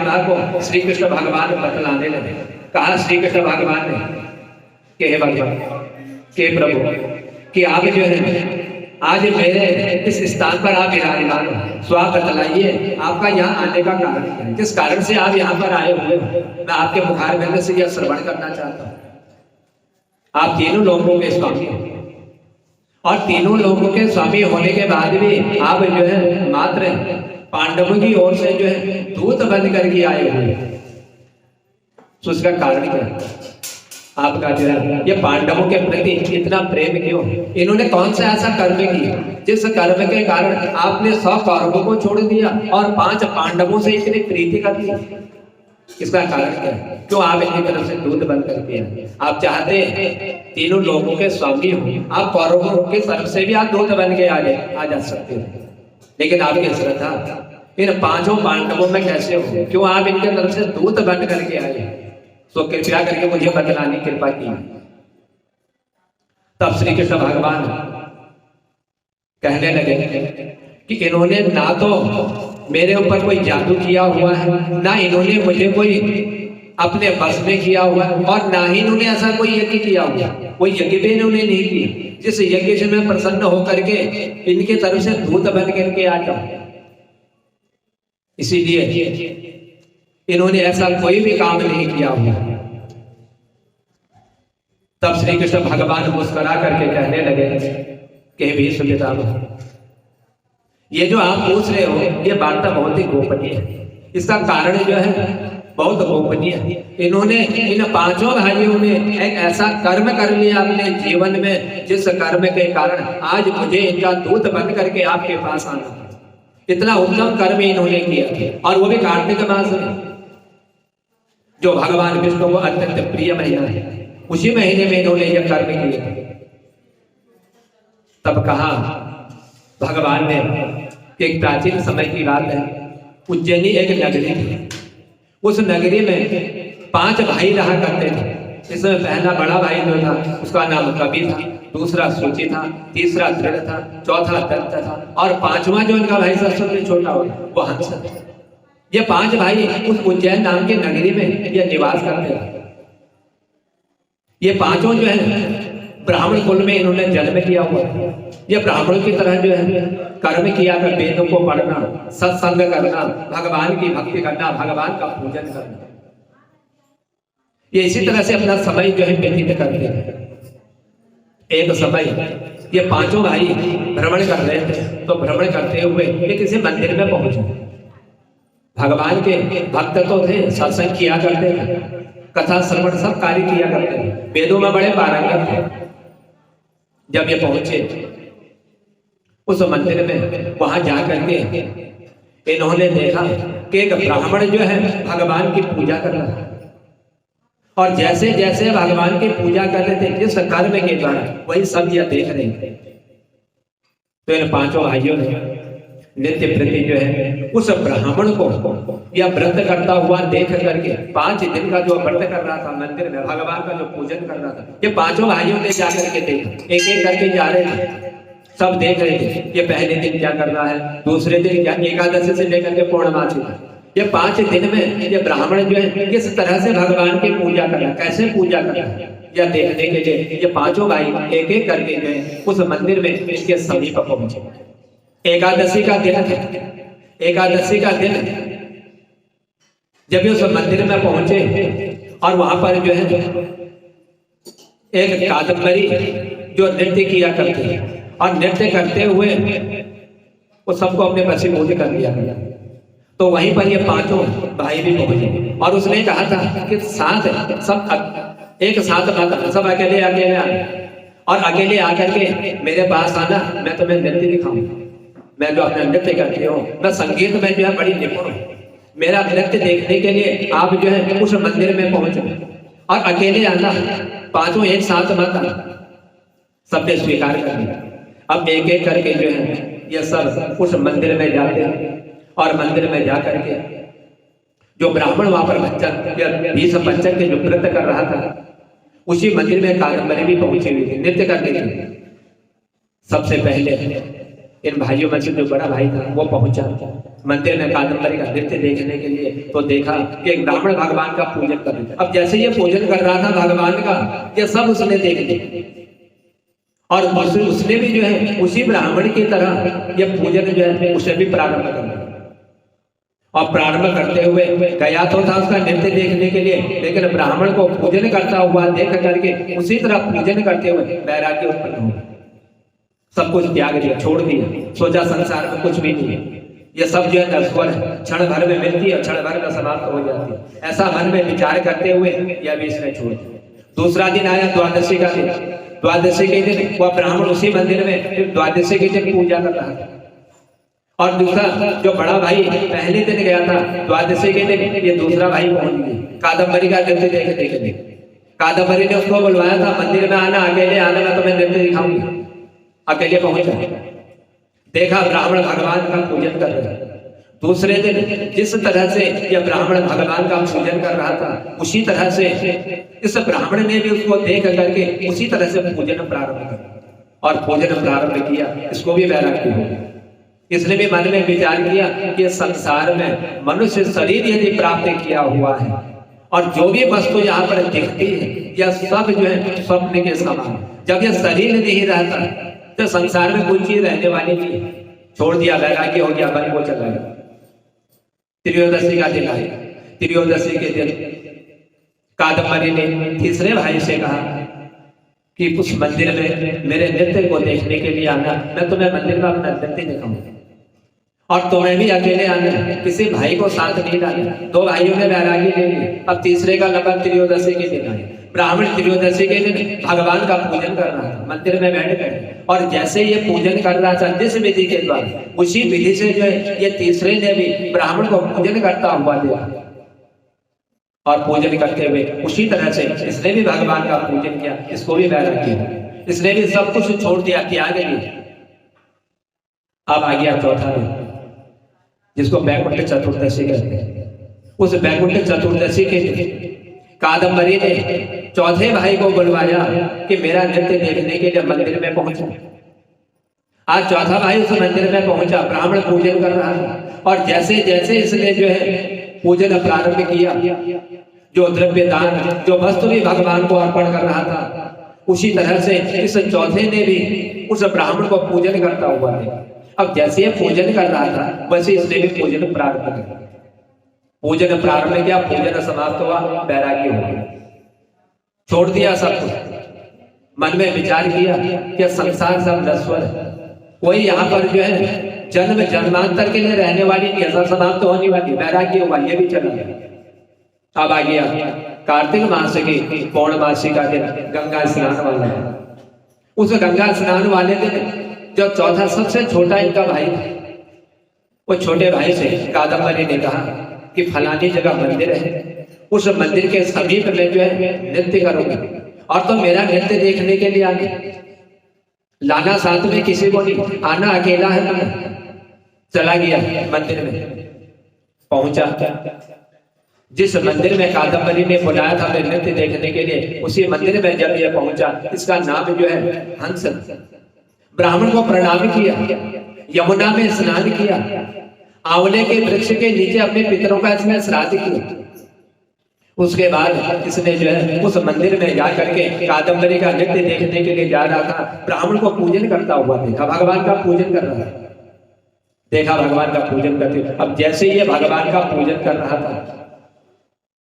गाथा को श्री कृष्ण भगवान बतलाने लगे। कहा श्री कृष्ण भगवान ने कि हे भगवान, के प्रभु, कि आप जो है आज मेरे इस स्थान पर आप विराजमान हो, सो आप बतलाइए आपका यहाँ आने का कारण क्या है, किस कारण से आप यहाँ पर आए हुए हो। मैं आपके मुखार बिंद से यह श्रवण करना चाहता हूँ। आप तीनों लोगों के स्वामी हो, और तीनों लोगों के स्वामी होने के बाद भी आप जो है मात्र पांडवों की ओर से जो है दूत बन करके आए हुए। तो उसका कारण क्या है? आपका जो है ये पांडवों के प्रति इतना प्रेम क्यों? इन्होंने कौन सा ऐसा कर्म किया जिस कर्म के कारण आपने 100 कौरवों को छोड़ दिया और 5 पांडवों से इतनी प्रीति कर दी? इसका कारण क्या है? क्यों आप इनकी तरफ से दूत बन करके आए? आप चाहते तीनों लोगों के स्वामी हो, आप कौरवों के तरफ से भी आप दूत बन के आ जा सकते हैं, लेकिन आपकी श्रद्धा इन 5 पांडवों में कैसे हो? क्यों आप इनके तरफ से दूत बन करके आए? तो कृपया करके मुझे बतलाने की कृपा की। तब श्री कृष्ण भगवान कहने लगे कि इन्होंने ना तो मेरे ऊपर कोई जादू किया हुआ है, ना इन्होंने मुझे कोई अपने बस में किया हुआ है, और ना ही इन्होंने ऐसा कोई यज्ञ किया हुआ। कोई यज्ञ भी इन्होंने नहीं किया जिस यज्ञ से मैं प्रसन्न होकर के इनके तरफ से दूत बन करके आ जाऊं। इसीलिए इन्होंने ऐसा कोई भी काम नहीं किया हुआ। तब श्री कृष्ण भगवान मुस्कुरा करके कहने लगे कि भीष्म पितामह, ये जो आप पूछ रहे हो ये वार्ता बहुत ही गोपनीय है। इसका कारण जो है बहुत गोपनीय है। इन्होंने इन 5 भाइयों ने एक ऐसा कर्म कर लिया अपने जीवन में जिस कर्म के कारण आज मुझे इनका दूत बन करके आपके पास आना। इतना उत्तम कर्म इन्होंने किया, और वो भी कार्तिक मास में, जो भगवान विष्णु को अत्यंत प्रिय महीना है। उसी महीने में इन्होंने यह कर्म किया। तब कहा भगवान ने, एक प्राचीन समय की बात है, उज्जैनी एक नगरी थी। उस नगरी में 5 भाई रहा करते थे। इसमें पहला बड़ा भाई जो था उसका नाम कवि था, दूसरा सूची था, तीसरा दृढ़ था, चौथा दत्त था, और 5वां जो इनका भाई सबसे छोटा हो वो हंस था। ये 5 भाई उस उज्जैन नाम की नगरी में ये निवास करते थे। ये 5 जो है ब्राह्मण कुल में इन्होंने जन्म किया हुआ। ये ब्राह्मणों की तरह जो है कर्म किया कर, वेदों को पढ़ना, सत्संग करना, भगवान की भक्ति करना, भगवान का पूजन करना, ये इसी तरह से अपना समय जो है व्यतीत करते हैं। एक समय ये 5 भाई भ्रमण कर रहे थे, तो भ्रमण करते हुए ये किसी मंदिर में पहुंचे। भगवान के भक्त तो थे, सत्संग किया करते थे, कथा श्रवण सब कार्य किया करते थे, वेदों में बड़े पारंगत थे। जब ये पहुंचे उस मंदिर में, वहां जाकर के इन्होंने देखा कि एक ब्राह्मण जो है भगवान की पूजा कर रहा है, और जैसे जैसे भगवान की पूजा कर रहे थे जिस कर्म के द्वारा, वही सब ये देख रहे थे। तो इन 5 भाइयों ने नित्य प्रति जो है उस ब्राह्मण को यह व्रत करता हुआ देख करके, 5 दिन का जो व्रत कर रहा था मंदिर में, भगवान का जो पूजन कर रहा था, ये 5 भाइयों ने जाकर के देखा। एक एक करके जा रहे थे, सब देख रहे थे ये पहले दिन क्या कर रहा है, दूसरे दिन क्या, एकादशी से लेकर के पूर्णमासी तक। ये 5 दिन में ये ब्राह्मण जो है किस तरह से भगवान की पूजा कर रहा है, कैसे पूजा कर रहा है, यह देखने के लिए ये 5 भाई एक एक करके जो है उस मंदिर में इसके समीप पहुंचे। एकादशी का दिन है। एकादशी का दिन जब ये उस मंदिर में पहुंचे, और वहां पर जो है एक कादम्बरी जो नृत्य किया करते हैं, और नृत्य करते हुए वो सबको अपने वशीभूत कर लिया गया। तो वहीं पर ये 5 भाई भी पहुंचे, और उसने कहा था कि साथ सब एक साथ मत, सब अकेले अकेले आए, और अकेले आकर के मेरे पास आना, मैं तुम्हें नृत्य दिखाऊंगा। मैं जो अपना नृत्य करती हूँ, मैं संगीत में जो है बड़ी निपुण हूँ। मेरा नृत्य देखने के लिए आप जो है उस मंदिर में पहुंचो, और अकेले आना, 5 एक साथ मत आना। सबने स्वीकार कर लिया। अब एक एक करके जो है ये सब उस मंदिर में जाते हैं, और मंदिर में जाकर के जो ब्राह्मण वहां पर पंचक के जो व्रत कर रहा था, उसी मंदिर में कादम्बरी भी पहुंची हुई थी, नृत्य करने के लिए। सबसे पहले इन भाइयों में से जो बड़ा भाई था वो पहुंचा मंदिर में कादम्बरी का नृत्य देखने के लिए। तो देखा कि एक ब्राह्मण भगवान का पूजन कर रहे। अब जैसे ये पूजन कर रहा था भगवान का, ये सब उसने देख लिया और उसने भी जो है उसी ब्राह्मण की तरह ये पूजन जो है उसे भी प्रारंभ कर दिया। और प्रारंभ करते हुए गया तो था उसका नृत्य देखने के लिए, लेकिन ब्राह्मण को पूजन करता हुआ देख करके उसी तरह पूजन करते हुए वैराग्य उत्पन्न हो, सब कुछ त्याग दिया, छोड़ दिया, सोचा संसार में कुछ भी नहीं है, ये सब जो है नश्वर है, क्षण भर में मिलती है, क्षण भर में समाप्त हो जाती है। ऐसा मन में विचार करते हुए यह भी इसने छोड़ दिया। दूसरा दिन आया द्वादशी का दिन। द्वादशी के दिन वह ब्राह्मण उसी मंदिर में द्वादशी के दिन पूजा कर रहा था। और दूसरा जो बड़ा भाई पहले दिन गया था द्वादशी के दिन, ये दूसरा भाई पहुंच गया कादम्बरी का नृत्य देखने के लिए। कादम्बरी ने उसको बुलवाया था मंदिर में आना, अकेले आना, मैं तुम्हें नृत्य दिखाऊंगी। अकेले पहुंचा, देखा ब्राह्मण भगवान का पूजन कर रहे हैं। दूसरे दिन जिस तरह से यह ब्राह्मण भगवान का पूजन कर रहा था उसी तरह से इस ब्राह्मण ने भी उसको देख करके उसी तरह से पूजन प्रारंभ कर और पूजन प्रारंभ किया। इसको भी वैराग्य हो गया। इसने भी मन में विचार किया कि संसार में मनुष्य शरीर यदि प्राप्त किया हुआ है और जो भी वस्तु यहाँ पर दिखती है यह सब जो है स्वप्न के समान। जब यह शरीर नहीं रहता तो संसार में कोई चीज रहने वाली नहीं, छोड़ दिया, वैराग्य हो गया, मन को चला गया। त्रयोदशी का दिन आया। त्रयोदशी के दिन कादम्बरी ने तीसरे भाई से कहा कि उस मंदिर में मेरे नृत्य को देखने के लिए आना, मैं तुम्हें मंदिर में अपना नृत्य दिखाऊंगा और तुम्हें भी अकेले आना, किसी भाई को साथ नहीं डालना। दो भाइयों ने वैराग्य ले ली। अब तीसरे का नंबर त्रयोदशी के दिन आया। ब्राह्मण त्रयोदशी के दिन भगवान का पूजन कर रहा था मंदिर में बैठ कर, और जैसे ये पूजन कर रहा था जिस विधि के द्वारा, उसी विधि से जो है ये तीसरे ने भी ब्राह्मण को पूजन करता हुआ देखा और पूजन करते हुए उसी तरह से इसने भी भगवान का पूजन किया। इसको भी वैराग्य किया, इसने भी सब कुछ छोड़ दिया, त्याग दिया। अब आ गया चौथा दिन, जिसको बैकुंठ चतुर्दशी कहते हैं। उस बैकुंठ चतुर्दशी के दिन कादम्बरी ने चौथे भाई को बुलवाया कि मेरा नृत्य देखने के लिए मंदिर में पहुंचा। आज चौथा भाई उस मंदिर में पहुंचा, ब्राह्मण पूजन कर रहा था और जैसे जैसे इसने जो है पूजन प्रारंभ किया, जो द्रव्य दान, जो वस्तु भी भगवान को अर्पण कर रहा था, उसी तरह से इस चौथे ने भी उस ब्राह्मण को पूजन करता हुआ देखा। अब जैसे ये पूजन कर रहा था वैसे इसने भी पूजन प्रारंभ किया। पूजन प्रारंभ किया, पूजन समाप्त हुआ, वैराग्य हो गया, छोड़ दिया सब कुछ। मन में विचार किया कि संसार सब नश्वर है, कोई यहाँ पर जो है जन्म जन्मांतर के लिए रहने वाली नहीं, सब समाप्त होने वाली। वैराग्य हुआ, ये भी चला गया। अब आ गया कार्तिक मास की पौर्णमासी का दिन, गंगा स्नान वाला है। उस गंगा स्नान वाले दिन जो चौथा सबसे छोटा इनका भाई था, वो छोटे भाई से कादम्बरी ने कहा कि फलानी जगह मंदिर है, उस मंदिर के समीप में जो है नृत्य करूंगा और तो मेरा नृत्य देखने के लिए आगे लाना, साथ में किसी को नहीं आना, अकेला है। मैं चला गया मंदिर में, पहुंचा जिस मंदिर में कादम्बरी ने बुलाया था नृत्य देखने के लिए, उसी मंदिर में जब ये पहुंचा, इसका नाम जो है हंस। ब्राह्मण को प्रणाम किया, यमुना में स्नान किया, आंवले के वृक्ष के नीचे अपने पितरों का इसमें श्राद्ध किया। उसके बाद इसने जो है उस मंदिर में जा करके कादम्बरी का नृत्य देखने के लिए जा रहा था, ब्राह्मण को पूजन करता हुआ देखा, भगवान का पूजन कर रहा था, देखा भगवान का पूजन करते। अब जैसे ये भगवान का पूजन कर रहा था,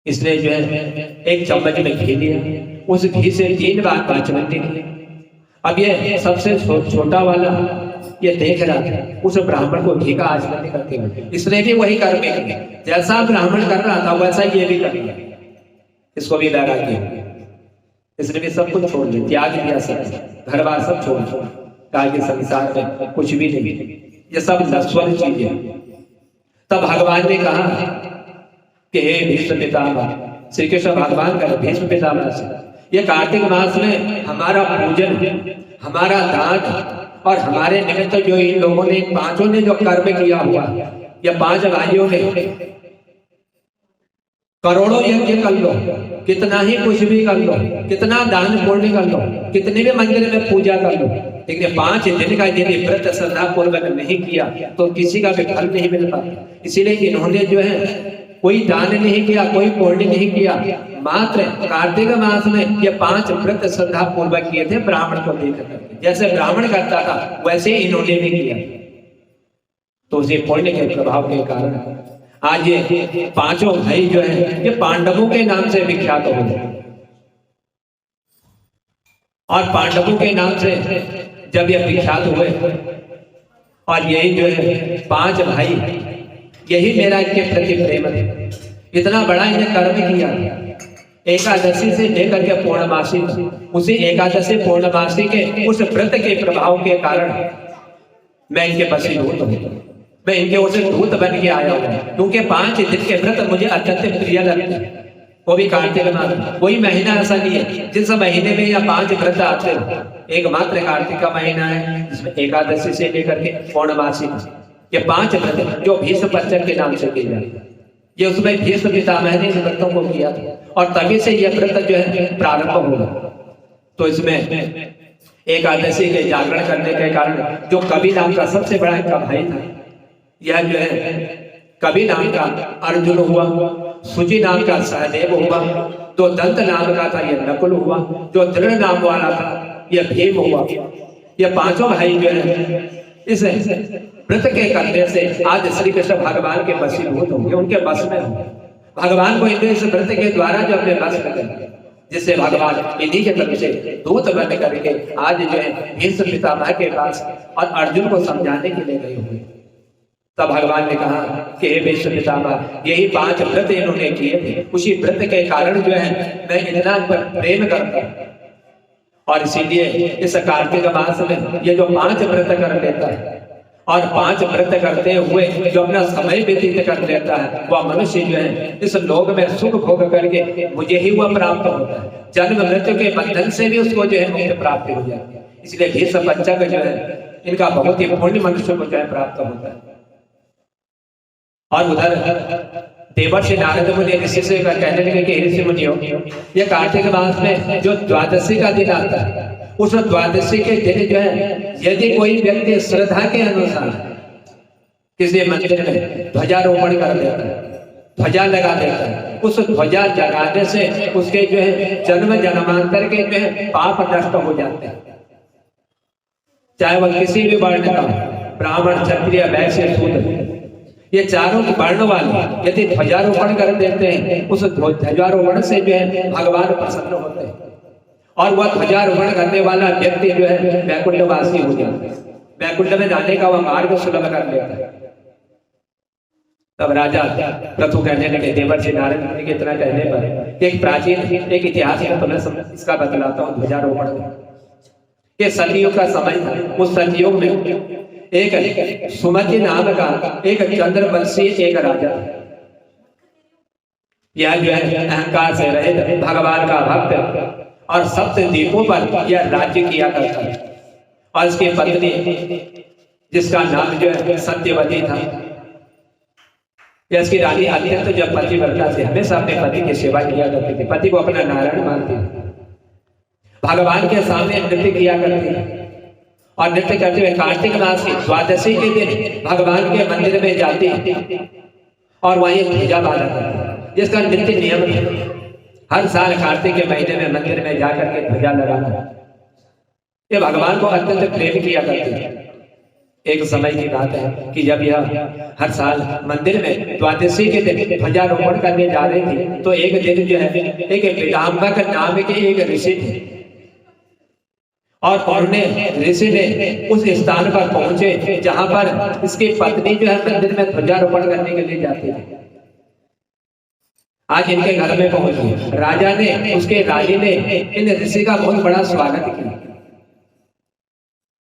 इसने जो है एक चम्मच में घी लिया, उस घी से 3 बार पाचमंती की। अब ये सबसे छोटा वाला ये देख रहा था उस ब्राह्मण को घी का आचमन करते हुए, इसने भी वही कर्म किया, जैसा ब्राह्मण कर रहा था वैसा ये भी कर लिया। इसको भी वैराग्य हो गया, इसने भी सब कुछ छोड़ दिया, त्याग दिया, सब घर बार सब छोड़ कहा कि संसार में कुछ भी नहीं, ये सब नश्वर चीजें। तब भगवान ने कहा कि हे भीष्म पितामह, श्री कृष्ण भगवान का भीष्म पितामह से, ये कार्तिक मास में हमारा पूजन, हमारा दान और हमारे निमित्त जो इन लोगों ने, पांचों ने जो कर्म किया हुआ, या 5 भाइयों ने करोड़ों यज्ञ कर लो, कितना ही कुछ भी कर लो, कितना दान पुण्य कर लो, कितने भी मंदिर में पूजा कर लो, लेकिन 5 दिन का यदि व्रत श्रद्धा पूर्वक नहीं किया तो किसी का भी फल नहीं मिल पाता। इसीलिए इन्होंने जो है कोई दान नहीं किया, कोई पुण्य नहीं किया, मात्र कार्तिक मास में ये 5 व्रत श्रद्धा पूर्वक किए थे ब्राह्मण को देख करके। जैसे ब्राह्मण करता था वैसे इन्होंने भी किया, तो उसी पुण्य के प्रभाव के कारण आज ये 5 भाई जो है ये पांडवों के नाम से विख्यात हो गए। और पांडवों के नाम से जब ये विख्यात हुए और यही जो है 5 भाई, यही मेरा इनके प्रति प्रेम है। इतना बड़ा इन्हें कर्म किया, एकादशी से लेकर के पूर्णमासी, उसी एकादशी पूर्णमासी के उस व्रत के प्रभाव के कारण मैं इनके वशीभूत हूँ, मैं इनके उसे दूत बन के आया हूँ, क्योंकि 5 दिन के व्रत मुझे अत्यंत प्रिय लगते हैं। वो भी कार्तिक मास, कोई महीना ऐसा नहीं है जिस महीने में या 5 व्रत आते हो। एकमात्र कार्तिक का महीना है जिसमें एकादशी से लेकर के पूर्णमासी ये 5 व्रत जो भीष्म पंचक के नाम से किए जाते हैं, ये उसमें भीष्म पितामह ने इन व्रतों को किया और तभी से यह व्रत जो है प्रारंभ होगा। तो इसमें एकादशी के जागरण करने के कारण जो कवि नाम का सबसे बड़ा इनका भाई था, यह जो है कवि नाम का अर्जुन हुआ, सुचि नाम का सहदेव हुआ, तो दंत नाम का था यह नकुल हुआ, जो दृढ़ नाम वाला था यह भीम हुआ। ये 5 भाई जो है इस व्रत के करने से आज श्री कृष्ण भगवान के वशीभूत होंगे, उनके बस में होंगे। भगवान को इनके इस व्रत के द्वारा जो अपने बस में करेंगे, जिससे भगवान इन्हीं के तरफ से दूत बन करके आज जो है भीष्म पितामह के पास और अर्जुन को समझाने के लिए गए हुए। तब भगवान ने कहा कि हे भीष्म पितामह, यही 5 व्रत इन्होंने किए थे, उसी व्रत के कारण जो है मैं इतना प्रेम करता हूं। और इसीलिए इस कार्तिक मास में ये जो 5 व्रत कर लेता है और 5 व्रत करते हुए जो अपना समय व्यतीत कर लेता है, वह मनुष्य जो है इस लोक में सुख भोग करके मुझे ही वह प्राप्त होता है। जन्म मृत्यु के बंधन से भी उसको जो है मुक्ति प्राप्त हो जाती है। इसलिए भीष्म पंचक जो है इनका बहुत ही पुण्य मनुष्य को जो है प्राप्त होता है। और उधर देवर्षि नारद मुनि ऋषि से कहने लगे कि ऋषि मुनियों, ये कार्तिक मास में जो द्वादशी का दिन आता है, उस द्वादशी के दिन जो है यदि कोई व्यक्ति श्रद्धा के अनुसार किसी मंदिर में ध्वजारोपण कर देता है, ध्वजा लगा देता है, उस ध्वजा जगाने से उसके जो है जन्म जन्मांतर के जो है पाप नष्ट हो जाते हैं। चाहे वह किसी भी वर्ण का, ब्राह्मण, क्षत्रिय, वैश्य, शूद्र, ये चारों वर्ण वाले यदि ध्वजारोपण कर देते हैं, उस ध्वजारोपण से जो है भगवान प्रसन्न होते हैं और वह ध्वजारोपण करने वाला व्यक्ति जो है वैकुंठवासी हो जाता है, वैकुंठ में जाने का वह मार्ग सुलभ कर लेता है। तब राजा प्रथु कहने लगे देवर्षि नारद मुनि के इतना कहने पर एक प्राचीन एक इतिहास में तुम्हें इसका बतलाता हूँ। ध्वजारोपण ये सतयुग का समय था। उस सतयुग में एक सुमति नाम का एक चंद्रवंशी एक राजा, यह जो है अहंकार से रहित भगवान का भक्त और सप्त द्वीपों पर यह राज्य किया करता है। और इसकी पत्नी जिसका नाम जो है सत्यवती था, इसकी रानी अत्यंत जब पतिव्रता से हमेशा अपने पति की सेवा किया करती थी, पति को अपना नारायण मानती थी, भगवान के सामने नृत्य किया करती थी और नृत्य करते हुए कार्तिक मास की द्वादशी के दिन भगवान के मंदिर में जाती और वहीं ध्वजा बांधा करती, जिसका नित्य नियम है। हर साल कार्तिक के महीने में मंदिर में जाकर के ध्वजा लगाना, ये भगवान को अत्यंत प्रेम किया करती है। एक समय की बात है कि जब यह हर साल मंदिर में द्वादशी के दिन ध्वजारोपण करने जा रही थी, तो एक दिन जो है एक विदाम्बक नाम के एक ऋषि थे और उन्होंने ऋषि ने उस स्थान पर पहुंचे जहां पर इसकी पत्नी जो है मंदिर में ध्वजारोपण करने के लिए जाती थी। आज इनके घर में पहुंची, राजा ने उसके रानी ने इन ऋषि का बहुत बड़ा स्वागत किया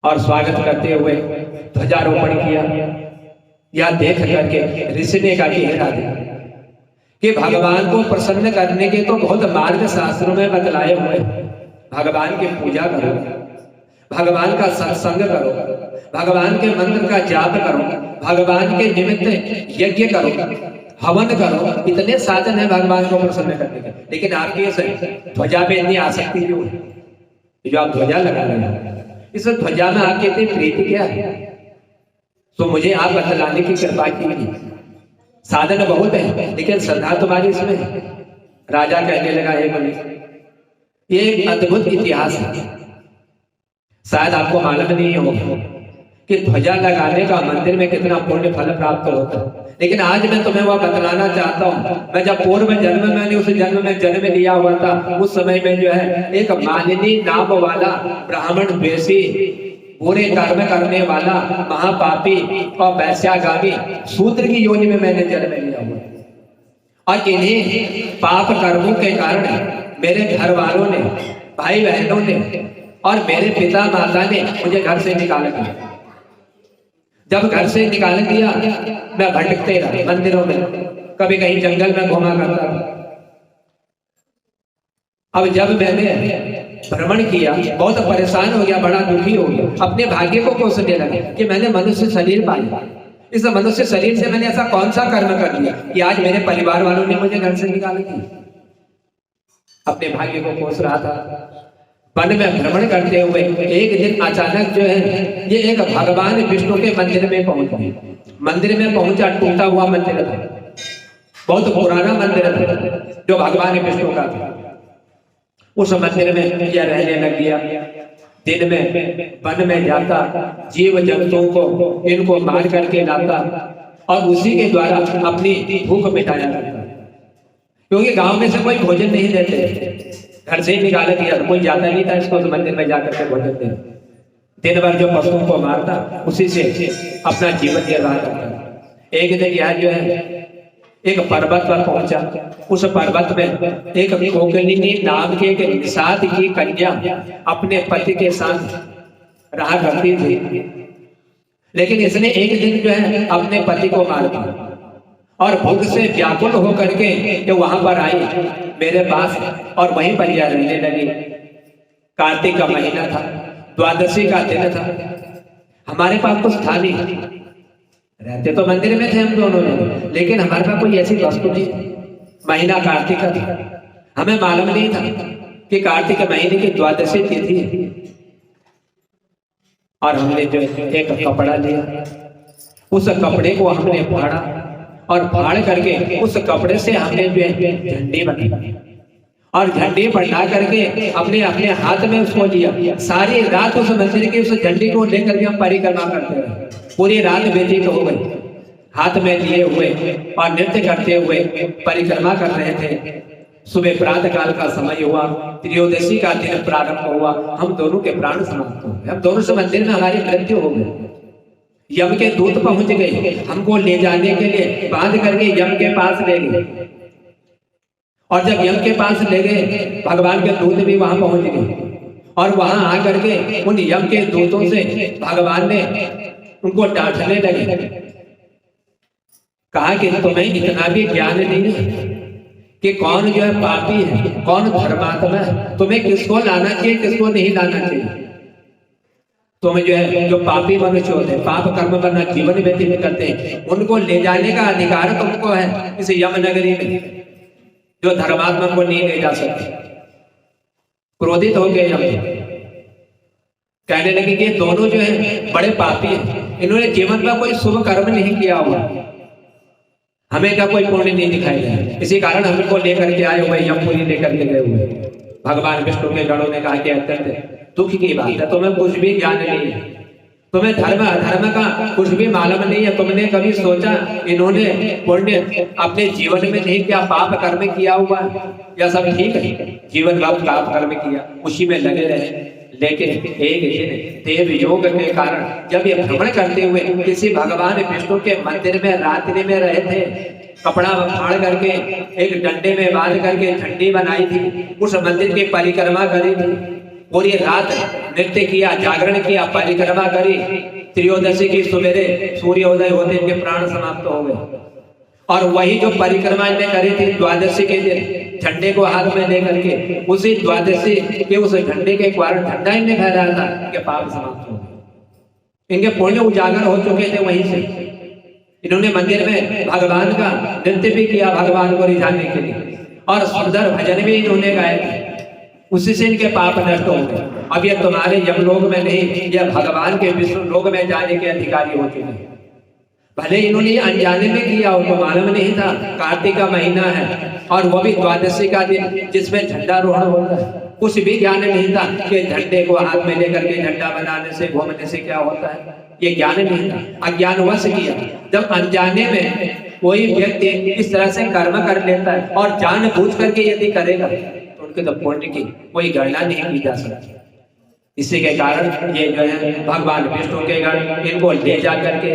और स्वागत करते हुए ध्वजारोपण किया। यह देख करके ऋषि ने कहा कि राजा कि भगवान को प्रसन्न करने के तो बहुत मार्ग शास्त्रों में बतलाए हुए, भगवान की पूजा करो, भगवान का सत्संग करो, भगवान के मंत्र का जाप करो, भगवान के निमित्त यज्ञ करो, हवन करो, इतने साधन है भगवान को प्रसन्न करने के, लेकिन आपकी इस ध्वजा पे इतनी आसक्ति क्यों है? जो आप ध्वजा लगा रहे हो, इस ध्वजा में आपकी इतनी प्रीति क्या है? तो मुझे आप बतलाने की कृपा की। साधन बहुत है लेकिन श्रद्धा तुम्हारी इसमें है। राजा कहने लगा, हे मनुष्य, ये एक अद्भुत इतिहास है, शायद आपको मालूम नहीं होगा कि ध्वजा लगाने का मंदिर में कितना पुण्य फल प्राप्त होता है। लेकिन आज मैं तुम्हें वह बतलाना चाहता हूँ। मैं जब पूर्व जन्म मैंने उस जन्म में जन्म लिया हुआ था, उस समय में जो है एक मालिनी नाम वाला ब्राह्मण द्वेषी, बुरे कर्म करने वाला, महापापी और वैश्यागामी शूद्र की योनि में मैंने जन्म लिया हुआ, और इन्हीं पाप कर्मों के कारण मेरे घर वालों ने, भाई बहनों ने और मेरे पिता माता ने मुझे घर से निकाल दिया। जब घर से निकाल दिया, मैं भटकते रहा मंदिरों में, कभी कहीं जंगल में घूमा करता। अब जब मैंने भ्रमण किया, बहुत परेशान हो गया, बड़ा दुखी हो गया, अपने भाग्य को कोसने लगा कि मैंने मनुष्य शरीर पाया, इस मनुष्य शरीर से मैंने ऐसा कौन सा कर्म कर दिया कि आज मेरे परिवार वालों ने मुझे घर से निकाल दिया। अपने भाग्य को कोस रहा था। वन में भ्रमण करते हुए एक दिन अचानक जो है ये एक भगवान विष्णु के मंदिर में पहुंचा। मंदिर में पहुंचा, टूटा हुआ मंदिर था, बहुत पुराना मंदिर था जो भगवान विष्णु का था। उस मंदिर में यह रहने लग गया। दिन में वन में जाता, जीव जंतुओं को इनको मार करके लाता और उसी के द्वारा अपनी भूख मिटाया करता, क्योंकि गांव में से कोई भोजन नहीं देते, घर से ही निकाल दिया, कोई जाता नहीं था इसको तो मंदिर में जाकर के भोजन दे। दिन भर जो पशुओं को मारता, उसी से अपना जीवन निर्वाह करता। एक दिन यह जो है एक पर्वत पर पहुंचा। उस पर्वत में एक कोकिलिनी नाम के एक निषाद की कन्या अपने पति के साथ रहा करती थी, लेकिन इसने एक दिन जो है अपने पति को मार दिया और भूख से व्याकुल होकर के जो वहां पर आई मेरे पास और वहीं पर यह रहने लगी। कार्तिक का महीना था, द्वादशी का दिन था, हमारे पास कुछ था नहीं, रहते तो मंदिर में थे हम दोनों लोग, लेकिन हमारे पास कोई ऐसी वस्तु नहीं। महीना कार्तिक का था, हमें मालूम नहीं था कि कार्तिक के महीने की द्वादशी तिथि है। और हमने जो एक कपड़ा लिया, उस कपड़े को हमने फाड़ा और फाड़ करके उस कपड़े से हमने जो है झंडी बनाई और झंडी बना करके अपने अपने हाथ में उसको लिया। सारी रात उस मंदिर की उस झंडी को लेकर के हम परिक्रमा करते रहे। पूरी रात व्यतीत हो गई, हाथ में लिए हुए और नृत्य करते हुए परिक्रमा कर रहे थे। सुबह प्रातः काल का समय हुआ, त्रयोदशी का दिन प्रारंभ हुआ, हम दोनों के प्राण समाप्त हो गए। हम दोनों से मंदिर में हमारी मृत्यु हो गई। यम के दूत पहुंच गए, हमको ले जाने के लिए बांध करके यम के पास ले गए। और जब यम के पास ले गए, भगवान के दूत भी वहां पहुंच गए और वहां आकर के उन यम के दूतों से भगवान ने उनको डांटने लगे। कहा कि तुम्हें इतना भी ज्ञान नहीं है कि कौन जो है पापी है, कौन धर्मात्मा है, तुम्हें किसको लाना चाहिए, किसको नहीं लाना चाहिए। तुम जो है जो पापी मनुष्य होते हैं, पाप कर्म करना जीवन व्यतीत करते हैं, उनको ले जाने का अधिकार तुमको है इस यम नगरी में, जो धर्मात्मा को नहीं ले जा सकते। क्रोधित हो गए यम, कहने लगे कि दोनों जो है बड़े पापी हैं, इन्होंने जीवन में कोई शुभ कर्म नहीं किया हुआ, हमें क्या कोई पुण्य नहीं दिखाई दिया, इसी कारण हम इनको लेकर के आए हुए, यमपुरी लेकर के गए हुए। भगवान विष्णु के गणों ने कहा कि अत्यंत दुख की बात है, तुम्हें कुछ भी ज्ञान नहीं है, तुम्हें धर्म अधर्म का कुछ भी मालूम नहीं है। तुमने कभी सोचा इन्होंने पुण्य अपने जीवन में नहीं किया, पाप कर्म किया हुआ, या सब ठीक है, जीवन भर पाप कर्म किया, उसी में लगे रहे। लेकिन एक दिन देव योग के कारण जब ये भ्रमण करते हुए किसी भगवान विष्णु के मंदिर में रात्रि में रहे थे, कपड़ा फाड़ करके एक डंडे में बांध करके झंडी बनाई थी, उस मंदिर की परिक्रमा करी थी, पूरी रात नृत्य किया, जागरण किया, परिक्रमा करी। त्रयोदशी की सवेरे सूर्योदय होते इनके प्राण समाप्त हो गए। और वही जो परिक्रमा इन्हें करी थी द्वादशी के दिन, झंडे को हाथ में लेकर के, उसी द्वादशी के उस झंडे के कारण झंडा इन्हें फहराया था, इनके पाप समाप्त हो गए, इनके पुण्य उजागर हो चुके थे वहीं से। इन्होंने मंदिर में भगवान का नृत्य भी किया भगवान को रिझाने के लिए, और सुंदर भजन भी इन्होंने गाए थे। उसी से इनके पाप नष्ट हो गए। अब ये तुम्हारे यमलोक में नहीं, यह भगवान के विष्णु लोक में जाने के अधिकारी हो चुके हैं। भले इन्होंने अनजाने में किया, उनको मालूम नहीं था कार्तिक का महीना है और वो भी द्वादशी का दिन जिसमें झंडारोहण होता है। कुछ भी ज्ञान नहीं था कि झंडे को हाथ में लेकर के झंडा बनाने से घूमने से क्या होता है, ये ज्ञान नहीं था, अज्ञानवश किया। जब अनजाने में कोई व्यक्ति इस तरह से कर्म कर लेता है और जानबूझ करके यदि करेगा तो उनके तो पुण्य की कोई गणना नहीं की जा सकती। इसी के कारण ये जो है भगवान विष्णु के गण इनको ले जा करके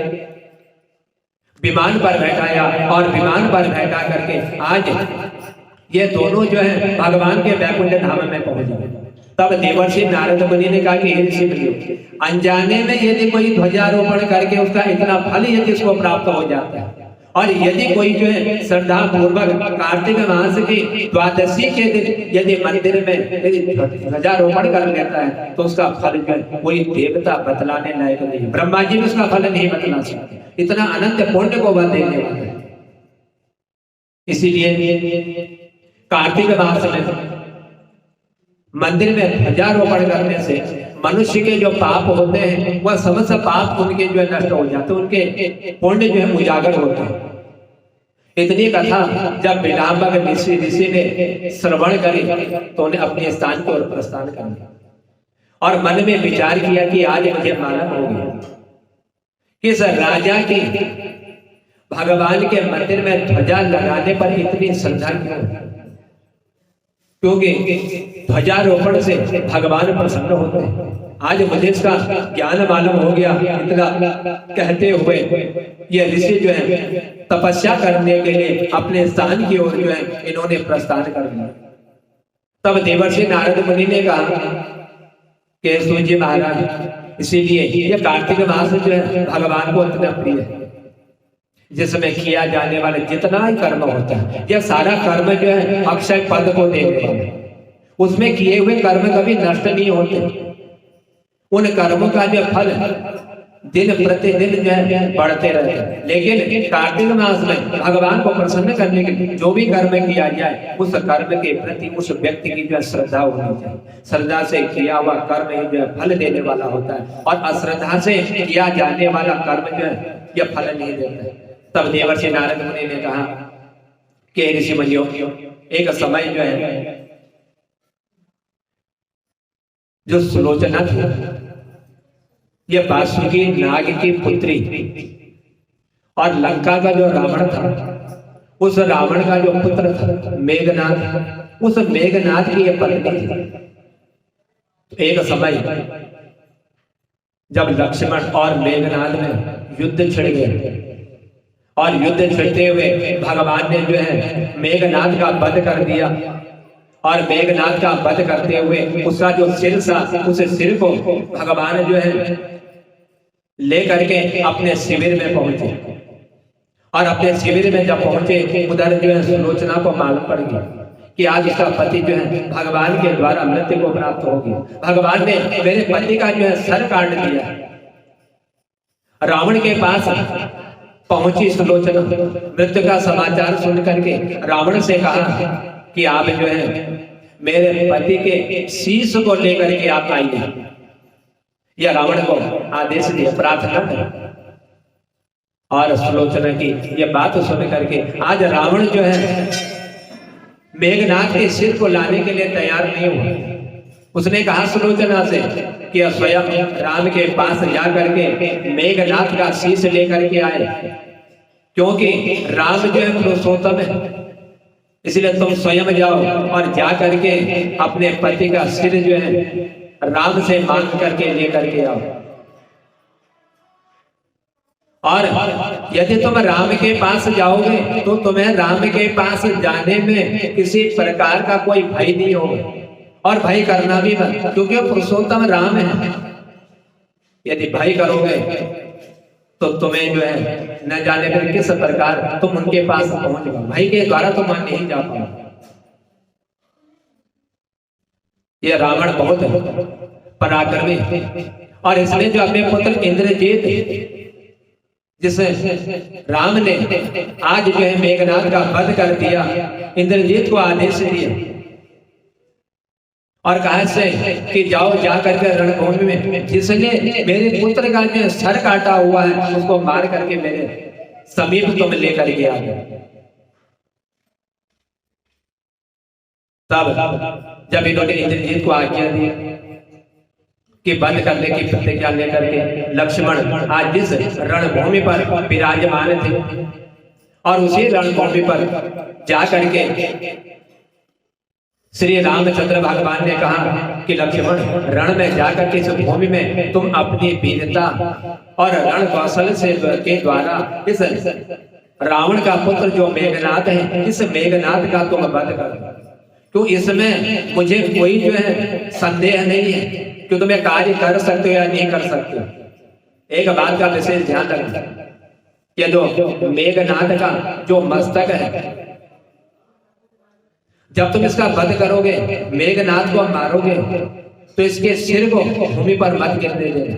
विमान पर बैठाया और विमान पर बैठा करके आज ये दोनों जो है भगवान के वैकुंठ धाम में पहुंच गए। तब देवर्षि नारद मुनि ने कहा कि हे ऋषि मुनियों, अनजाने में यदि कोई ध्वजारोपण करके उसका इतना फल यदि उसको प्राप्त हो जाता है, और यदि कोई जो है श्रद्धा पूर्वक कार्तिक मास की द्वादशी के दिन यदि मंदिर में यदि ध्वजारोपण कर लेता है तो उसका फल जो है कोई देवता बतलाने लायक नहीं, ब्रह्मा जी भी उसका फल नहीं बतला सकते, इतना अनंत पुण्य को वह देने वाला है। इसीलिए कार्तिक मास में मंदिर में ध्वजारोपण करने से मनुष्य के जो पाप होते हैं वह समस्त पाप उनके जो है नष्ट हो जाते हैं, उनके पुण्य जो है उजागर होते हैं। इतनी कथा जब विलाम्बक ऋषि ने श्रवण करी तो उन्हें अपने स्थान की ओर प्रस्थान कर दिया और मन में विचार किया कि आज मुझे मालूम हो गया कि इस राजा की भगवान के मंदिर में ध्वजा लगाने पर इतनी श्रद्धा क्यों, क्योंकि ध्वजारोपण से भगवान प्रसन्न होते हैं। आज मुझे इसका ज्ञान मालूम हो गया। इतना कहते हुए ये ऋषि जो है तपस्या करने के लिए अपने स्थान की ओर जो है इन्होंने प्रस्थान कर दिया। तब देवर्षि नारद मुनि ने कहा कि सूर्य महाराज, इसीलिए ये कार्तिक मास जो है भगवान को इतना प्रिय है, जिसमें किया जाने वाला जितना ही कर्म होता है यह सारा कर्म जो है अक्षय पद को देने वाला है। उसमें किए हुए कर्म कभी नष्ट नहीं होते। उन कर्मों का जो फल दिन प्रतिदिन जो है बढ़ते रहते हैं। लेकिन कार्तिक मास में भगवान को प्रसन्न करने के लिए जो भी कर्म किया जाए उस कर्म के प्रति उस व्यक्ति की जो है श्रद्धा होनी चाहिए। श्रद्धा से किया हुआ कर्म जो है फल देने वाला होता है और अश्रद्धा से किया जाने वाला कर्म जो है यह फल नहीं देता है। तब देवर्षि नारद मुनि ने कहा कि ऋषि मुनियों, एक समय जो है जो सुलोचना थी यह वासुकी नाग की पुत्री और लंका का जो रावण था उस रावण का जो पुत्र था मेघनाद, उस मेघनाद की यह पत्नी थी। एक समय जब लक्ष्मण और मेघनाद में युद्ध छिड़ गया और युद्ध छिड़ते हुए भगवान ने जो है मेघनाद का वध कर दिया और मेघनाद का वध करते हुए उसका जो सिर था उस सिर को भगवान जो है लेकर के अपने शिविर में पहुंचे और अपने शिविर में जब पहुंचे उधर जो है सुलोचना को मालूम पड़ गया कि आज इसका पति जो है भगवान के द्वारा मृत्यु को प्राप्त हो गया। भगवान ने मेरे पति का जो है सर काट दिया। रावण के पास पहुंची सुलोचना, मृत्यु का समाचार सुन करके रावण से कहा कि आप जो है मेरे पति के शीश को लेकर के आप आइए। यह रावण को आदेश दिया, प्रार्थना कर। और सुलोचना की यह बात सुन करके आज रावण जो है मेघनाद के सिर को लाने के लिए तैयार नहीं हुआ। उसने कहा सुलोचना से कि स्वयं राम के पास जा करके मेघनाद का शीश लेकर के आए, क्योंकि राम जो है पुरुषोत्तम है, इसलिए तुम स्वयं जाओ और जा करके अपने पति का सिर जो है राम से मांग करके लेकर के आओ। और यदि तुम राम के पास जाओगे तो तुम्हें राम के पास जाने में किसी प्रकार का कोई भय नहीं होगा और भय करना भी मत, क्योंकि पुरुषोत्तम राम है। यदि भय करोगे तो तुम्हें जो है न जाने फिर किस प्रकार तुम उनके पास पहुंच जाओ, भय के द्वारा तुम नहीं जा पाओ। यह रावण बहुत पराक्रमी और इसने जो अपने पुत्र इंद्रजीत जिसे राम ने आज जो है मेघनाद का वध कर दिया, इंद्रजीत को आदेश दिया और कहा से कि जाओ जा करके रणभूमि में जिसने मेरे पुत्र का जो सर काटा हुआ है उसको मार करके मेरे समीप तुम लेकर के आ गए। तब जब इन्होंने इंद्रजीत को आज्ञा दी कि बंद करने की प्रतिज्ञा लेकर के लक्ष्मण आज जिस रणभूमि पर विराजमान थे और उसी रणभूमि पर जा करके श्री रामचंद्र भगवान ने कहा कि लक्ष्मण रण में जाकर के इस भूमि में तुम अपनी वीरता और रण कौशल से के द्वारा इस रावण का पुत्र जो मेघनाद है इस मेघनाद का तुम वध कर। तो इसमें मुझे कोई जो है संदेह नहीं है कि तुम कार्य कर सकते हो या नहीं कर सकते हो। एक बात का विशेष ध्यान रखना, ये जो मेघनाद का जो मस्तक है जब तुम इसका वध करोगे, मेघनाद को मारोगे तो इसके सिर को भूमि पर मत गिरने देना।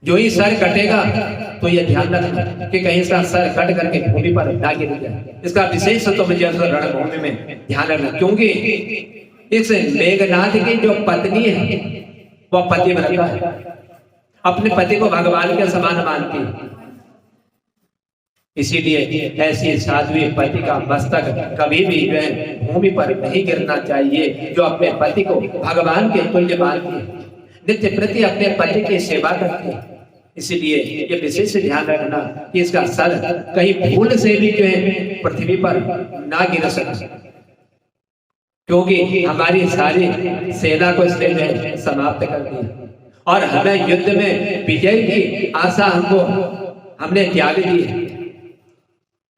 जो ही सर कटेगा तो ये ध्यान रखना कि कहीं इसका सर कट करके भूमि पर ना गिर जाए। इसका विशेष तो मुझे रणभूमि में ध्यान रखना, क्योंकि इस मेघनाद की जो पत्नी है वह पतिव्रता है, अपने पति को भगवान के समान मानती है। इसीलिए ऐसी साध्वी पति का मस्तक कभी भी जो है भूमि पर नहीं गिरना चाहिए। जो अपने पति को भगवान के तुल्य मानती है, नित्य प्रति अपने पति की सेवा करती है, इसलिए ये विशेष ध्यान रखना कि इसका सर कहीं भूल से भी जो है पृथ्वी पर ना गिर सके, क्योंकि हमारी सारी सेना को इसने जो है समाप्त कर दिया और हमें युद्ध में विजय की आशा हमने त्याग दी।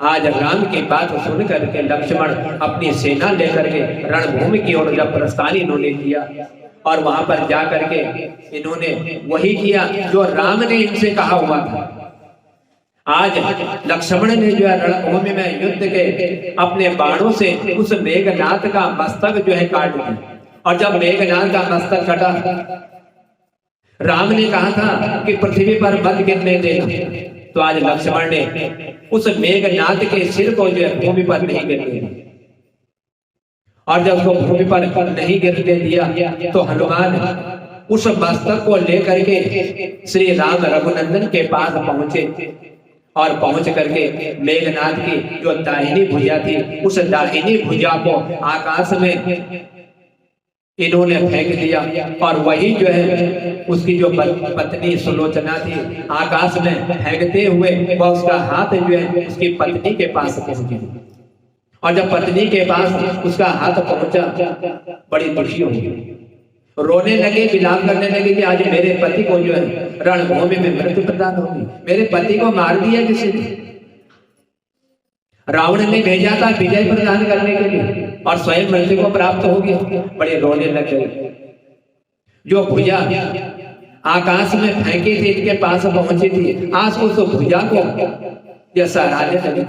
आज राम की बात सुन करके लक्ष्मण अपनी सेना लेकर के रणभूमि की ओर जब प्रस्थान इन्होंने किया और वहां पर जाकर के इन्होंने वही किया जो राम ने इनसे कहा हुआ था। आज लक्ष्मण ने जो है रणभूमि में युद्ध के अपने बाणों से उस मेघनाद का मस्तक जो है काट दिया और जब मेघनाद का मस्तक कटा, राम ने कहा था कि पृथ्वी पर मत गिरने देना, तो आज लक्ष्मण ने उस मेघनाद के सिर को जो है भूमि पर नहीं गिरने दिया और जब उसको भूमि पर नहीं गिरने दिया तो हनुमान उस मस्तक को लेकर के श्री राम रघुनंदन के पास पहुंचे और पहुंच करके मेघनाद की जो दाहिनी भुजा थी उस दाहिनी भुजा को आकाश में इन्होंने फेंक दिया और वही जो है उसकी जो पत्नी सुलोचना थी आकाश में फेंकते हुए वह उसका हाथ जो है उसकी पत्नी के पास पहुंची और जब पत्नी के पास उसका हाथ पहुंचा बड़ी दुखी हुई, रोने लगे, विलाप करने लगे कि आज मेरे पति को जो है रणभूमि में मृत्यु प्रदान होगी, मेरे पति को मार दिया किसी ने। रावण ने भेजा था विजय प्रदान करने के लिए और स्वयं मृत्यु को प्राप्त हो गया, बड़े रोने लग गए। जो भुजा आकाश में फेंकी थी इनके पास पहुंची थी, आज उस भुजा को जैसा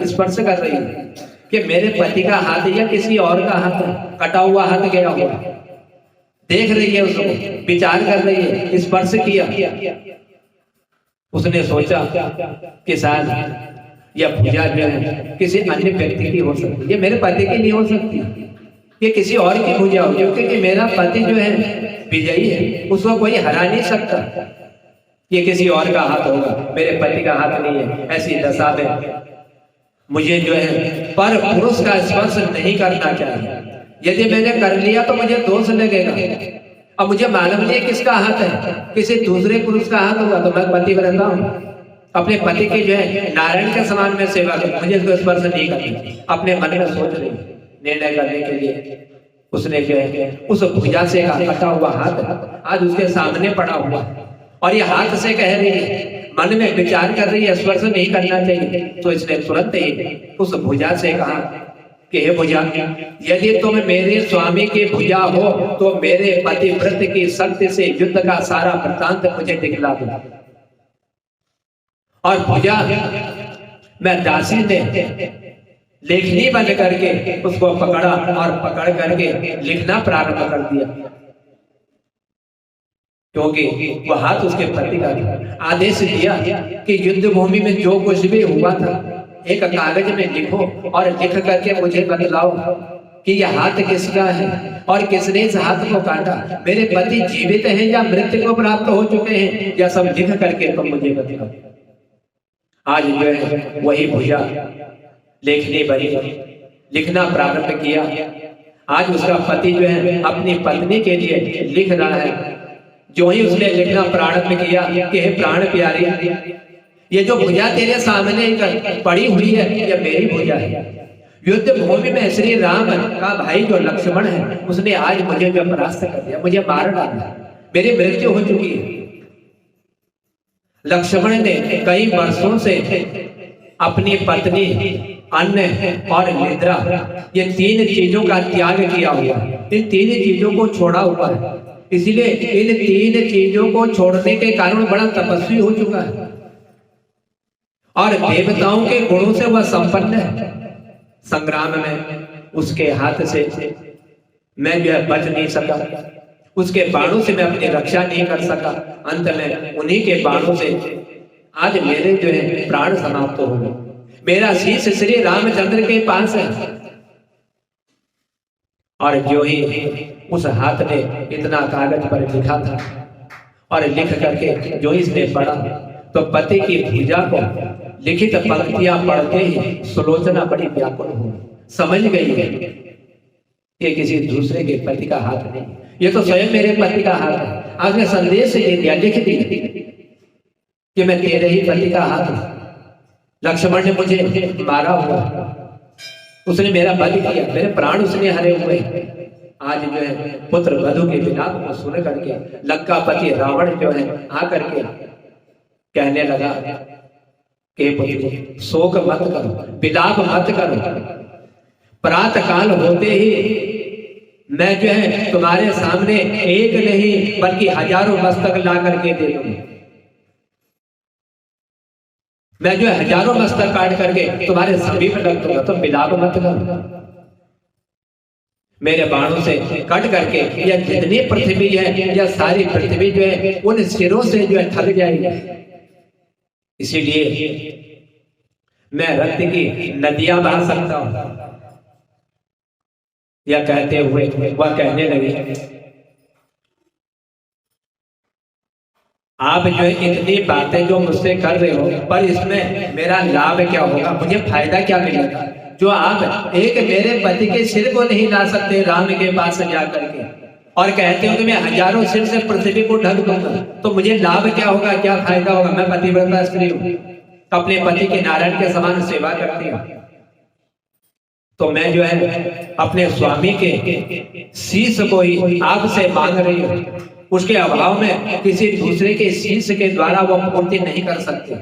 स्पर्श कर रही है कि मेरे पति का हाथ या किसी और का हाथ, कटा हुआ हाथ गया हुआ, देख रही है उसको, विचार कर रही है, स्पर्श किया। उसने सोचा कि शायद यह भुजा जो है किसी अन्य व्यक्ति की हो सकती है, ये मेरे पति की नहीं हो सकती, ये किसी और की भुजा हो, क्योंकि मेरा पति जो है विजयी है, उसको कोई हरा नहीं सकता, ये किसी और का हाथ होगा, मेरे पति का हाथ नहीं है। ऐसी दशा में मुझे जो है पर पुरुष का स्पर्श नहीं करना चाहिए, यदि मैंने कर लिया तो मुझे दोष लगेगा। अब मुझे मालूम नहीं किसका हाथ है, किसी दूसरे पुरुष का हाथ होगा तो मैं पतिव्रता हूँ, अपने पति के जो है नारायण के समान में सेवा करूँ, मुझे इसको स्पर्श नहीं करना। अपने मन में सोच रही निर्णय करने के लिए उसने जो है उस भुजा से कटा हुआ हाथ आज उसके सामने पड़ा हुआ और ये हाथ से कह रही है, मन में विचार कर रही है स्पर्श नहीं करना चाहिए। तो इसने तुरंत ही उस भुजा से कहा कि हे भुजा, यदि तुम मेरे स्वामी की भुजा हो तो मेरे पतिव्रत की शक्ति से युद्ध का सारा वृत्तांत मुझे दिखला दो। और भुजा मैं दासी ने लेखनी बन करके उसको पकड़ा और पकड़ करके लिखना प्रारंभ कर दिया क्योंकि वह हाथ उसके पति का था। आदेश दिया कि युद्ध भूमि में जो कुछ भी हुआ था एक कागज में लिखो और लिख करके मुझे बतलाओ कि यह हाथ किसका है और किसने इस हाथ को काटा। मेरे पति जीवित हैं या मृत्यु को प्राप्त हो चुके हैं, या सब लिख करके तुम मुझे बतलाओ। आज जो है वही भुजा लेखनी बनी, लिखना प्रारंभ किया। आज उसका पति जो है अपनी पत्नी के लिए लिख रहा है। जो ही उसने लिखना प्रारंभ किया कि हे प्राण प्यारी, ये जो भुजा तेरे सामने पड़ी हुई है यह मेरी भुजा है। युद्ध भूमि में श्री राम का भाई जो लक्ष्मण है उसने आज मुझे जो परास्त कर दिया, मुझे मार डाला, मेरी मृत्यु हो चुकी है। लक्ष्मण ने कई वर्षों से अपनी पत्नी, अन्न और निद्रा, ये तीन चीजों का त्याग किया हुआ, इन तीन चीजों को छोड़ा हुआ है। इसलिए इन तीन चीजों को छोड़ने के कारण बड़ा तपस्वी हो चुका है और देवताओं के गुणों से वह संपन्न है। संग्राम में उसके हाथ से मैं जो है बच नहीं सका, उसके बाणों से मैं अपनी रक्षा नहीं कर सका। अंत में उन्हीं के बाणों से आज मेरे जो है प्राण समाप्त हो गए। मेरा शीश श्री रामचंद्र के पास है। और जो ही उस हाथ ने इतना कागज पर लिखा था और लिख करके जो इसने पढ़ा तो पति की भुजा को लिखित पंक्तियां पढ़ते ही सुलोचना बड़ी व्याकुल हो समझ गई है ये किसी दूसरे के पति का हाथ नहीं, ये तो स्वयं मेरे पति का हाथ है। आज ने संदेश दे दिया, लिख दी कि मैं तेरे ही पति का हाथ हूं। लक्ष्मण ने मुझे मारा हुआ, उसने मेरा वध किया, मेरे प्राण उसने हरे हुए। आज जो है पुत्र वधु के विलाप को सुन करके लंकापति रावण जो है आकर के कहने लगा कि पुत्र शोक मत करो, विलाप मत करो, प्रातः काल होते ही मैं जो है तुम्हारे सामने एक नहीं बल्कि हजारों मस्तक ला करके दे दूंगा। मैं जो है हजारों मस्तक काट करके तुम्हारे समीप रख दूंगा, तुम विलाप मत करो। मेरे बाणों से कट करके यह जितनी पृथ्वी है यह सारी पृथ्वी जो है उन सिरों से जो है थक जाएगी। इसीलिए मैं रक्त की नदियां बहा सकता हूं। यह कहते हुए वह कहने लगी, आप जो इतनी बातें जो मुझसे कर रहे हो पर इसमें मेरा लाभ क्या होगा, मुझे फायदा क्या मिलेगा? जो आप एक मेरे पति के सिर को नहीं ला सकते राम के पास जाकर के और कहते हो कि मैं हजारों सिर से पृथ्वी को ढक दूंगा, तो मुझे लाभ क्या होगा, क्या फायदा होगा? मैं पतिव्रता स्त्री हूं, अपने पति के नारायण के समान सेवा करती हूं, तो मैं जो है अपने स्वामी के शीश को ही आपसे मांग रही हूं। उसके अभाव में किसी दूसरे के शीश के द्वारा वो पूर्ति नहीं कर सकते,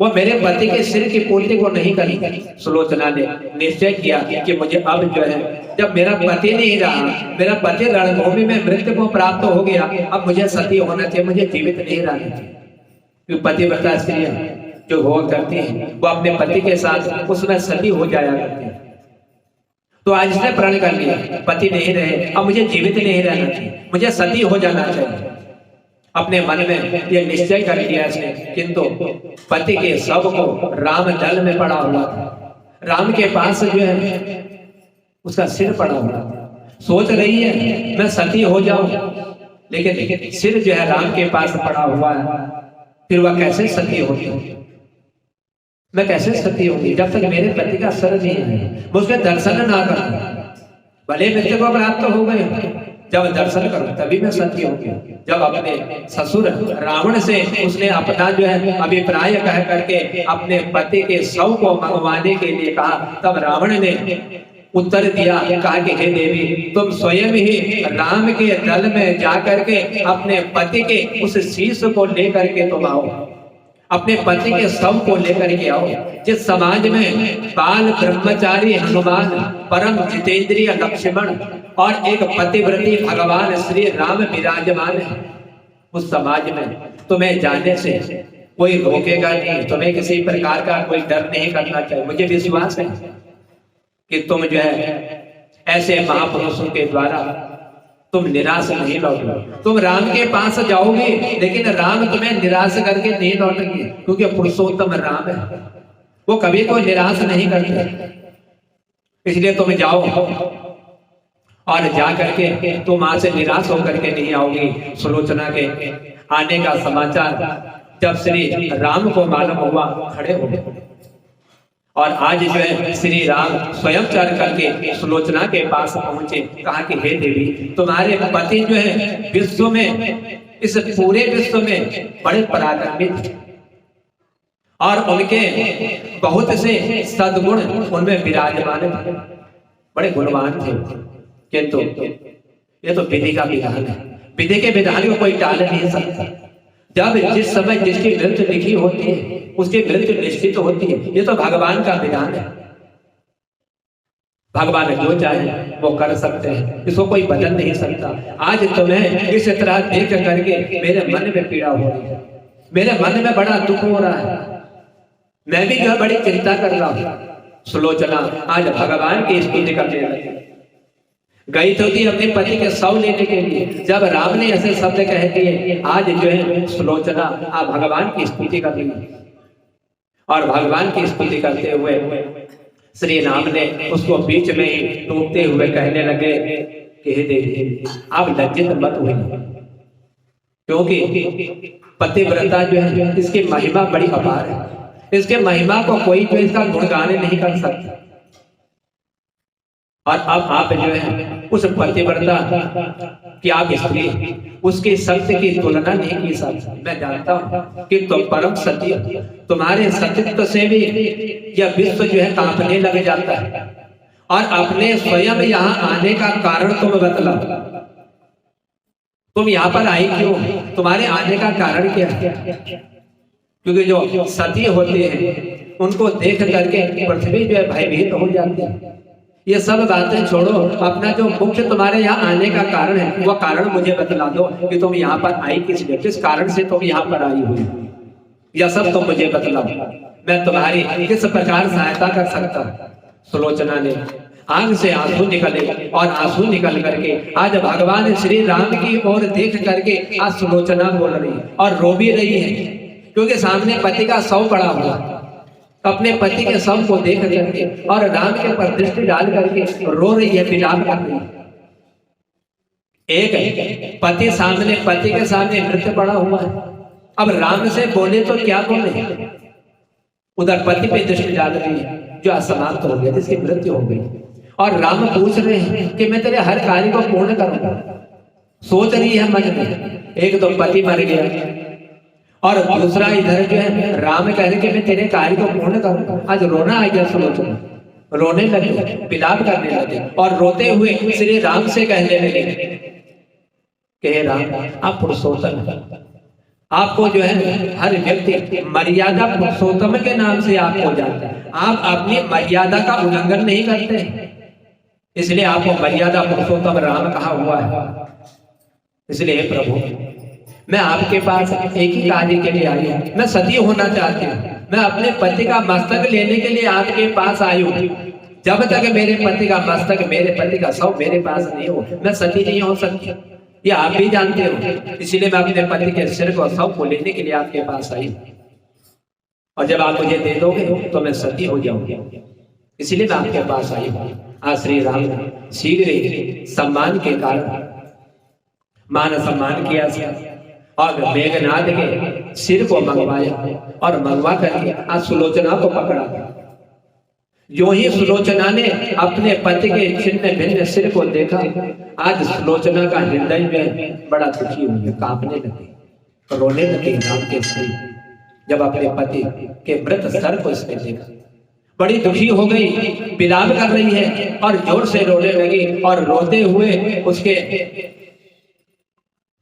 वो मेरे पति के सिर की पूर्ति को नहीं करेंगे। सुलोचना ने निश्चय किया कि मुझे अब जो है जब मेरा पति नहीं रहा, मेरा पति रणभूमि में मृत्यु को प्राप्त हो गया, अब मुझे सती होना चाहिए, मुझे जीवित नहीं रहना चाहिए। क्योंकि पतिव्रता स्त्रियां जो हुआ करती हैं वो अपने पति के साथ उसमें सती हो जाया करती है। तो आज इसने प्रण कर लिया, पति नहीं रहे, अब मुझे जीवित नहीं रहना चाहिए, मुझे सती हो जाना चाहिए। अपने मन में यह निश्चय कर लिया इसने, किंतु पति के शव को राम जल में पड़ा हुआ था, राम के पास जो है उसका सिर पड़ा हुआ था। सोच रही है मैं सती हो जाऊं, लेकिन सिर जो है राम के पास पड़ा हुआ है, फिर वह कैसे सती होती? मैं कैसे सती होगी जब तक मेरे पति का सर नहीं है, मैं उसके दर्शन ना करूं। भले मृत्यु को प्राप्त हो गए, जब दर्शन करूं तभी मैं सती होगी। जब अपने ससुर रावण से उसने अपना जो है अभिप्राय कह करके अपने पति के शव को मंगवाने के लिए कहा, तब रावण ने उत्तर दिया, कहा कि हे देवी, तुम स्वयं ही राम के दल में जाकर के अपने पति के उस शीश को लेकर के तुम आओ, अपने पति के शव को लेकर के आओ। जिस समाज में बाल ब्रह्मचारी हनुमान, परम जितेंद्रिय लक्ष्मण और एक पतिव्रती भगवान श्री राम विराजमान है, उस समाज में तुम्हें जाने से कोई रोकेगा नहीं, तुम्हें किसी प्रकार का कोई डर नहीं करना चाहिए। मुझे विश्वास है कि तुम जो है ऐसे महापुरुषों के द्वारा तुम निराश नहीं लौटोगे। तुम राम के पास जाओगे लेकिन राम तुम्हें निराश करके नहीं लौटेंगे, क्योंकि पुरुषोत्तम राम है, वो कभी कोई निराश नहीं करते। इसलिए तुम जाओ और जा करके तुम वहां से निराश होकर के नहीं आओगी। सुलोचना के आने का समाचार जब श्री राम को मालूम हुआ, खड़े हो गए और आज जो है श्री राम स्वयं चल करके सुलोचना के पास पहुंचे। कहा कि हे देवी, तुम्हारे पति जो है विश्व में, इस पूरे विश्व में बड़े पराक्रमित थे और उनके बहुत से सद्गुण उनमें विराजमान थे, बड़े गुणवान थे। किंतु ये तो विधि का विधान है, विधि के विधान को कोई टाल नहीं सकता। जब जिस समय जिसकी मृत्यु लिखी होती है उसकी मृत्यु निश्चित होती है, ये तो भगवान का विधान है। भगवान जो चाहे वो कर सकते हैं, इसको कोई बदल नहीं सकता। आज तुम्हें इस तरह देख करके मेरे मन में पीड़ा हो रही है, मेरे मन में बड़ा दुख हो रहा है, मैं भी जो बड़ी चिंता कर रहा हूं। सुलोचना आज भगवान की स्तुति करने लगी। गई तो थी अपने पति के शव लेने के लिए, जब राम ने ऐसे शब्द कह दिए, आज जो है सुलोचना आप भगवान की स्तुति कर रही है। और भगवान की स्तुति करते हुए श्री राम ने उसको बीच में ही टूटते हुए कहने लगे कि हे देवी, आप लज्जित मत हुई, क्योंकि पतिव्रता जो है इसकी महिमा बड़ी अपार है, इसके महिमा को कोई जो इसका गुणगान नहीं कर सकता। और अब आप जो है उस पतिव्रता की आप स्त्री, उसकी सत्य की तुलना नहीं की सकती। मैं जानता हूं कि तुम परम सत्य, तुम्हारे सत्यत्व से भी यह विश्व जो है कांपने लग जाता है। और अपने स्वयं यहाँ आने का कारण तुम बतलाओ, तुम यहाँ पर आई क्यों, तुम्हारे आने का कारण क्या है? क्योंकि जो सती होते हैं उनको देख करके पृथ्वी जो है भयभीत हो जाती है। ये सब बातें छोड़ो, अपना जो मुख्य तुम्हारे यहाँ आने का कारण है वह कारण मुझे बतला दो कि तुम यहाँ पर आई किस लिए, किस कारण से तुम यहाँ पर आई हुई, यह सब तुम मुझे बतलाओ, मैं तुम्हारी किस प्रकार सहायता कर सकता हूँ। सुलोचना ने आंख से आंसू निकले और आंसू निकल करके आज भगवान श्री राम की ओर देख करके आज सुलोचना बोल रही है और रो भी रही है, क्योंकि सामने पति का शव पड़ा हुआ, अपने पति के शव को देख करके और राम के ऊपर दृष्टि डाल करके रो रही है, विलाप कर रही है। एक पति सामने, पति के सामने मृत्यु पड़ा हुआ है, अब राम से बोले तो क्या बोले, उधर पति पे दृष्टि डाल रही है जो असमाप्त हो गया, जिसकी मृत्यु हो गई। और राम पूछ रहे हैं कि मैं तेरे हर कार्य को पूर्ण करूंगा। सोच रही है मन में, एक तो पति मर गया और दूसरा इधर जो है राम कह रहे कि मैं तेरे कार्य को पूर्ण करूंगा। आज रोना आ गया सुलोचना, रोने लगे, विलाप करने लगे और रोते हुए श्री राम से कहने लगे कि हे राम, आप पुरुषोत्तम हैं, आपको जो है हर व्यक्ति मर्यादा पुरुषोत्तम के नाम से आपको जानता है, आप अपनी मर्यादा का उल्लंघन नहीं करते, इसलिए आपको मर्यादा पुरुषोत्तम राम कहा हुआ है। इसलिए प्रभु, मैं आपके पास एक ही कार्य के लिए आई हूँ, मैं सती होना चाहती हूँ, मैं अपने पति का मस्तक लेने के लिए आपके पास आई हूँ। जब तक मेरे पति का मस्तक, मेरे पति का शव मेरे पास नहीं हो, मैं सती नहीं हो सकती, ये आप भी जानते हो। इसीलिए मैं अपने पति के सिर को, शव को लेने के लिए आपके पास आई हूँ, और जब आप मुझे दे दोगे तो मैं सती हो जाऊंगी, इसलिए मैं आपके पास आई हूँ। आज श्री राम ने शीघ्र सम्मान के कारण मान सम्मान किया और मेघनाद के सिर को मंगवाया और मंगवा करके आज सुलोचना को पकड़ा। जो ही सुलोचना ने अपने पति के छिन्न भिन्न सिर को देखा, आज सुलोचना का हृदय में बड़ा दुखी हुई, कांपने लगी, रोने लगी। राम के स्त्री जब अपने पति के मृत सर को इसने देखा, बड़ी दुखी हो गई, विलाप कर रही है और जोर से रोने लगी और रोते हुए उसके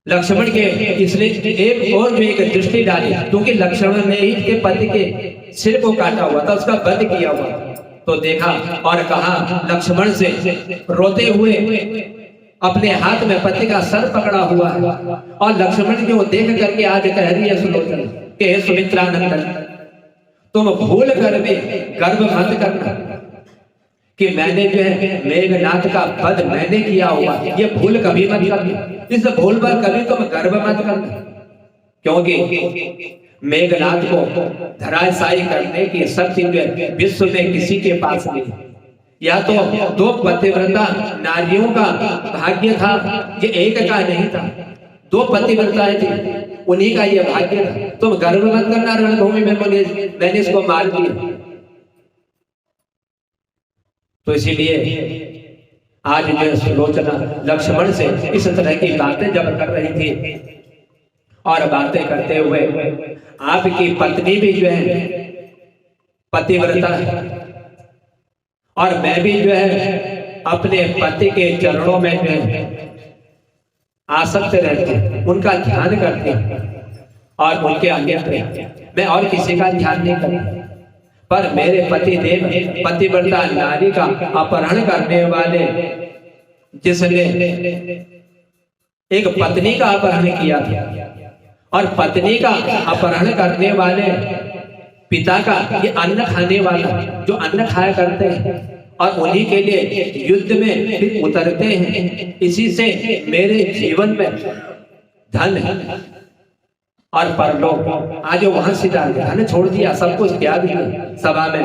लक्ष्मण के इसने एक और जो एक दृष्टि डाली, क्योंकि लक्ष्मण ने ही के पति के सिर को काटा हुआ था, उसका वध किया हुआ, तो देखा और कहा लक्ष्मण से रोते हुए, अपने हाथ में पति का सर पकड़ा हुआ है और लक्ष्मण को देख करके आज कह रही है सुलोचना कि हे सुमित्रानंदन, तुम भूल कर भी गर्व मत करना, कि मैंने जो है मेघनाथ का वध मैंने किया होगा, ये भूल कभी मत करना। इस भूल पर कभी तुम गर्व मत करना, क्योंकि मेघनाथ को धराशायी करने की शक्ति जो है विश्व में किसी के पास नहीं। यह तो 2 पतिव्रता नारियों का भाग्य था, ये एक का नहीं था। 2 पतिव्रताएं थी, उन्हीं का ये भाग्य था। तुम गर्व मत करना रणभूमि में मैंने इसको मार दिया। तो इसीलिए आज जो है सुलोचना लक्ष्मण से इस तरह की बातें जब कर रही थी, और बातें करते हुए आपकी पत्नी भी जो है पतिव्रता है, और मैं भी जो है अपने पति के चरणों में जो है आसक्त रहते, उनका ध्यान करते और उनके आगे मैं और किसी का ध्यान नहीं करता। पर मेरे पति देव पतिव्रता नारी का अपहरण करने वाले, जिसने एक पत्नी का अपहरण किया था, और पत्नी का अपहरण करने वाले पिता का ये अन्न खाने वाला, जो अन्न खाया करते हैं और उन्हीं के लिए युद्ध में फिर उतरते हैं, इसी से मेरे जीवन में धन है और परलोक। आज वहां से धन छोड़ दिया, सब कुछ त्याग दिया। सभा में